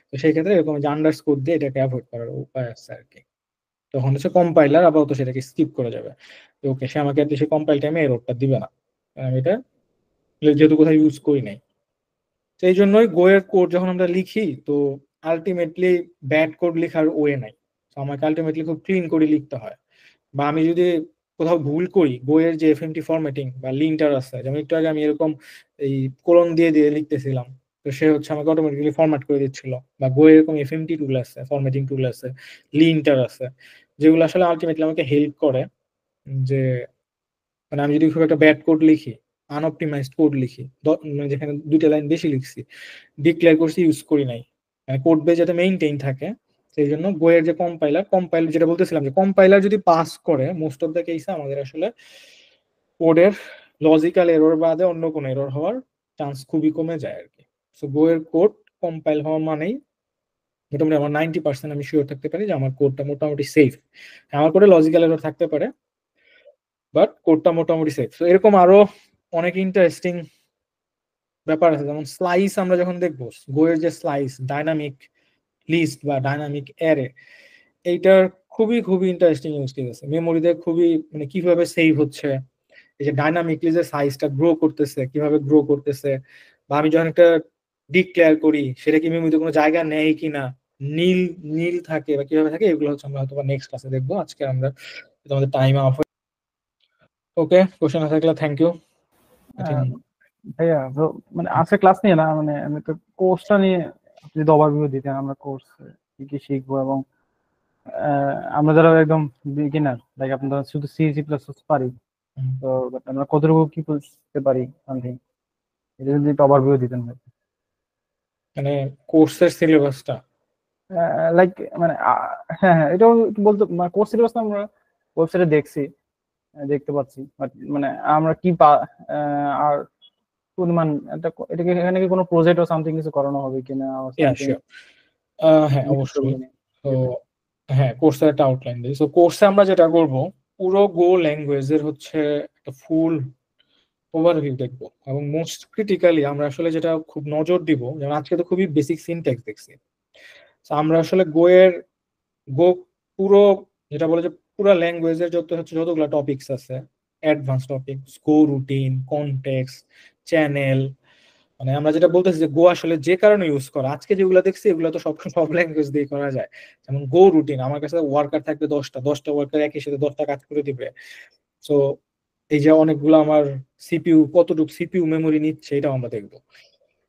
তো সেই ক্ষেত্রে এরকম যে আন্ডারস্কোর দিয়ে এটাকে অ্যাভয়েড করার উপায় আছে আর কি। তখন হচ্ছে কম্পাইলার আপাতত সেটাকে স্কিপ করে যাবে। ওকে, সে আমাকে সে কম্পাইল টাইমে এররটা দিবে না, আমি এটা যেহেতু কোথাও ইউজ করি নাই। সেই জন্যই গো এর কোড যখন আমরা লিখি তো আলটিমেটলি ব্যাড কোড লেখার ওয়ে নাই। তো আমাকে আলটিমেটলি খুব ক্লিন করে লিখতে হয়। বা আমি যদি কোথাও ভুল করি, বইয়ের যে এফএমটি ফরম্যাটিং বা লিঙ্কটার আছে, যেমন একটু আগে আমি এরকম এই কোলন দিয়ে দিয়ে লিখতেছিলাম, তো সে হচ্ছে আমাকে অটোমেটিক্যালি ফরম্যাট করে দিচ্ছিল। বা বইয়ের এরকম এফএমটি টুল আছে, ফরম্যাটিং টুল আছে, লিঙ্কটার আছে, যেগুলো আসলে আলটিমেটলি আমাকে হেল্প করে যে মানে আমি যদি খুব একটা ব্যাড কোড লিখি, আনঅপটিমাইজড কোড লিখি, মানে যেখানে দুইটা লাইন বেশি লিখছি, ডিক্লেয়ার করছি ইউজ করি নাই, মানে কোড বেস যাতে মেইনটেইন থাকে, সেই জন্য বইয়ের যে কম্পাইলার যেটা বলতেছিলাম যে কম্পাইলার যদি পাস করে মোস্ট অফ দ্য কেসে আমাদের আসলে কোডের লজিক্যাল এরর বাদে অন্য কোনো এরর হওয়ার চান্স খুবই কমে যায় আর কি। সো বইয়ের কোড কম্পাইল হওয়া মানেই মোটামুটি আমার 90% আমি শিওর থাকতে পারি যে আমার কোডটা মোটামুটি সেফ। আমার কোডে লজিক্যাল এরর থাকতে পারে বাট কোডটা মোটামুটি সেফ। তো এরকম আরো অনেক ইন্টারেস্টিং ব্যাপার আছে, যেমন স্লাইস আমরা যখন দেখবো, গোয়ের যে স্লাইস, ডাইনামিক লিস্ট বা ডাইনামিক অ্যারে, এইটার খুবই খুবই ইন্টারেস্টিং ইউজ কেস আছে মেমোরিতে, খুবই মানে কিভাবে সেভ হচ্ছে, এই যে ডাইনামিকলি যে সাইজটা গ্রো করতেছে, কিভাবে গ্রো করতেছে, বা আমি যখন একটা ডিক্লেয়ার করি সেটা কি মেমোরিতে কোনো জায়গা নেয় কিনা, নীল নীল থাকে বা কিভাবে থাকে, এগুলো হচ্ছে আমরা হয়তো নেক্সট ক্লাসে দেখবো। আজকে আমরা আমাদের টাইম অফ। ওকে, কোশ্চেন আছে থাকলে থ্যাংক ইউ। ভাইয়া মানে আজকে ক্লাস নিয়ে না, মানে আমি তো কোর্সটা নিয়ে আপনি যদি ওভারভিউ দিতেন, আমরা কোর্স কি কি শিখবো, এবং আমরা যারা একদম বিগিনার, লাইক আপনারা শুধু সি সি প্লাস পারি, তো আমরা কতটুকু কি করতে পারি সামথিং, এটা যদি একটু ওভারভিউ দিতেন ভাই। মানে কোর্সের সিলেবাসটা লাইক মানে হ্যাঁ হ্যাঁ, এটাও একটু বলতে, কোর্স সিলেবাস আমরা ওয়েবসাইটে দেখতে পাচ্ছি, বাট মানে আমরা কি আর পরিমাণ এটাকে এখানে কি কোনো প্রজেক্ট ও সামথিং কিছু করানো হবে কিনা, হ্যাঁ অবশ্যই। তো হ্যাঁ, কোর্সের একটা আউটলাইন দিই। সো কোর্সে আমরা যেটা করব, পুরো গো ল্যাঙ্গুয়েজের হচ্ছে একটা ফুল ওভারভিউ দেখবো, এবং মোস্ট ক্রিটিক্যালি আমরা আসলে যেটা খুব নজর দিব, যেমন আজকে তো খুবই বেসিক সিনট্যাক্স দেখছি, তো আমরা আসলে গো পুরো যেটা বলে যে পুরো ল্যাঙ্গুয়েজের যতগুলো টপিকস আছে, অ্যাডভান্স টপিকস, গো রুটিন, কনটেক্সট, চ্যানেল, মানে আমরা যেটা বলতেছি যে গো আসলে যে কারণে ইউজ করা, আজকে যেগুলো দেখছি এগুলো তো সব ল্যাঙ্গুয়েজ দিয়ে করা যায়। যেমন গো রুটিন, আমার কাছে ওয়ার্কার থাকবে 10টা ওয়ার্কার একই সাথে 10টা কাজ করে দিবে। সো এই যে অনেকগুলো আমার সিপিইউ, কতটুকু সিপিইউ মেমোরি নিচ্ছে, এটাও আমরা দেখবো।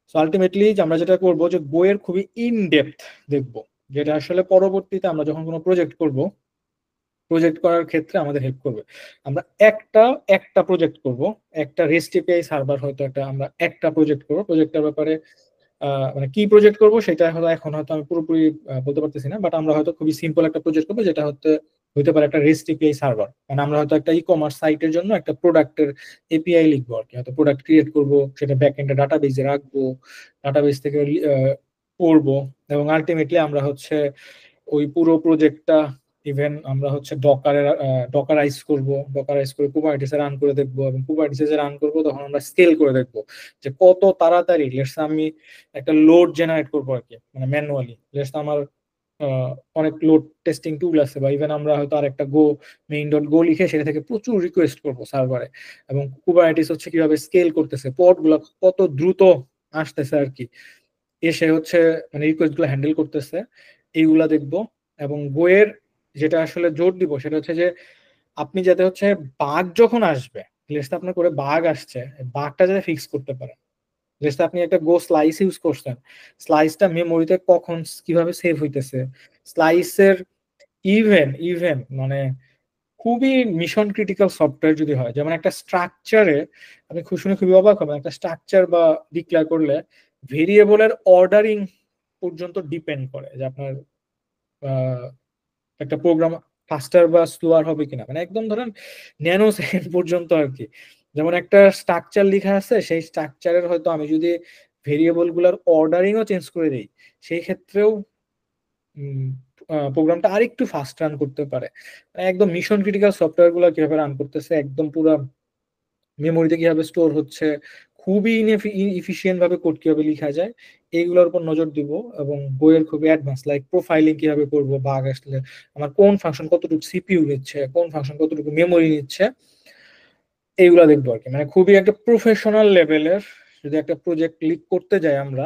সো আলটিমেটলি আমরা যেটা করবো যে গো এর খুবই ইন ডেপথ দেখবো, যেটা আসলে পরবর্তীতে আমরা যখন কোনো প্রজেক্ট করার ক্ষেত্রে আমাদের হেল্প করবে। আমরা একটা একটা প্রজেক্ট করব, একটা রেস্ট এপিআই সার্ভার, হয়তো একটা প্রজেক্ট করব। প্রজেক্টের ব্যাপারে মানে কি প্রজেক্ট করব সেটা হয়তো এখন হয়তো আমি পুরোপুরি বলতে পারতেছি না, বাট আমরা হয়তো খুবই সিম্পল একটা প্রজেক্ট করবো, যেটা হতে পারে একটা রেস্ট এপিআই সার্ভার। মানে আমরা হয়তো একটা ই কমার্স সাইটের জন্য একটা প্রোডাক্টের এপিআই লিখবো আর কি, হয়তো প্রোডাক্ট ক্রিয়েট করবো, সেটা ব্যাক এন্ডে ডাটাবেজে রাখবো, ডাটাবেজ থেকে পড়বো, এবং আলটিমেটলি আমরা হচ্ছে ওই পুরো প্রজেক্টটা ইভেন আমরা হচ্ছে ডকারাইজ করে কুবারনেটিসে রান করে দেখবো, এবং কুবারনেটিসে রান করবো তখন আমরা স্কেল করে দেখবো যে কত তাড়াতাড়ি, লেটস আমি একটা লোড জেনারেট করবো আর কি, মানে ম্যানুয়ালি, লেটস আমার অনেক লোড টেস্টিং টুল আছে, বা ইভেন আমরা হয়তো আরেকটা main.go লিখে সেটা থেকে প্রচুর রিকোয়েস্ট করবো সার্ভারে, এবং কুবারনেটিস হচ্ছে কিভাবে স্কেল করতেছে, পড গুলা কত দ্রুত আসতেছে আর কি, এসে হচ্ছে মানে রিকোয়েস্ট গুলো হ্যান্ডেল করতেছে, এইগুলা দেখবো। এবং বইয়ের যেটা আসলে জোর দিব সেটা হচ্ছে যে আপনি যাতে হচ্ছে বাগ যখন আসবে, লেটস আপনার করে বাগ আসছে, বাগটা যাতে ফিক্স করতে পারেন। লেটস আপনি একটা গো স্লাইস ইউজ করছেন, স্লাইসটা মেমোরিতে কখন কিভাবে সেভ হইতেছে, স্লাইসের ইভেন মানে খুবই মিশন ক্রিটিক্যাল সফটওয়্যার যদি হয়, যেমন একটা স্ট্রাকচারে, আপনি শুনে খুবই অবাক হবেন, একটা স্ট্রাকচার বা ডিক্লেয়ার করলে ভেরিয়েবলের অর্ডারিং পর্যন্ত ডিপেন্ড করে যে আপনার একটা প্রোগ্রাম ফাস্টার বা স্লোয়ার হবে কিনা, মানে একদম ধরেন ন্যানো সেকেন্ড পর্যন্ত আর কি। যেমন একটা স্ট্রাকচার লেখা আছে, সেই স্ট্রাকচারের হয়তো আমি যদি ভেরিয়েবল গুলার অর্ডারিংও চেঞ্জ করে দিই, সেই ক্ষেত্রেও প্রোগ্রামটা আরেকটু ফাস্ট রান করতে পারে। মানে একদম মিশন ক্রিটিক্যাল সফটওয়্যার গুলো কিভাবে রান করতেছে, একদম পুরো মেমোরিতে কিভাবে স্টোর হচ্ছে, খুবই ইফিসিয়েন্ট ভাবে কোড কিভাবে লেখা যায়, এইগুলোর উপর নজর দিব। এবং বইয়ের খুবই অ্যাডভান্স, লাইক প্রোফাইলিং কিভাবে করবো, বাগ আসলে আমার কোন ফাংশন কতটুকু সিপিইউ নিচ্ছে, কোন ফাংশন কতটুকু মেমোরি নিচ্ছে, এইগুলা দেখবো আর কি। মানে খুবই একটা প্রফেশনাল লেভেলের যদি একটা প্রজেক্ট লিড করতে যাই আমরা,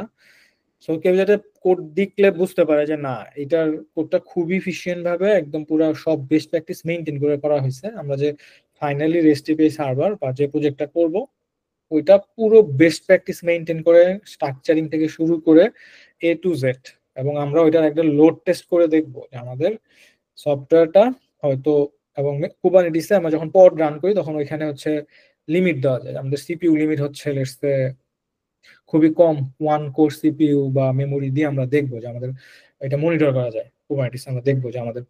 সো কেউ যাতে কোড দেখলে বুঝতে পারে যে না, এটার কোডটা খুবই ইফিসিয়েন্ট ভাবে একদম পুরো সব বেস্ট প্র্যাকটিস মেইনটেইন করে করা হয়েছে। আমরা যে ফাইনালি রেস্ট এপিআই সার্ভার বা যে প্রজেক্টটা করব, ওইটা পুরো বেস্ট প্র্যাকটিস মেইনটেইন করে, স্ট্রাকচারিং থেকে শুরু করে A to Z। এবং আমরা ওইটার একটা লোড টেস্ট করে দেখবো যে আমাদের সফটওয়্যারটা হয়তো, এবং কুবারনেটিসে আমরা যখন পড রান করি তখন ওইখানে হচ্ছে লিমিট দেওয়া যায়, আমাদের সিপিইউ লিমিট হচ্ছে লেটস সে খুবই কম, 1 কোর সিপিইউ বা মেমোরি দিয়ে আমরা দেখবো যে আমাদের এটা মনিটর করা যায়। কুবারনেটিস আমরা দেখবো যে আমাদের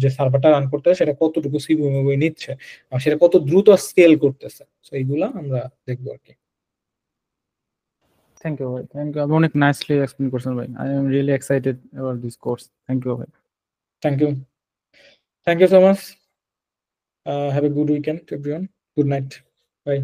যে সার্ভারটা রান করতে হয় সেটা কতটুকু সিপিইউ মেমোরি নিচ্ছে, আর সেটা কত দ্রুত স্কেল করতেছে, তো এইগুলা আমরা দেখবো আর কি। থ্যাংক ইউ ভাই, থ্যাংক ইউ, আপনি অনেক নাইসলি এক্সপ্লেন করছেন ভাই। I am really excited about this course. Thank you ভাই। Thank you so much. Have a good weekend everyone. Good night, by.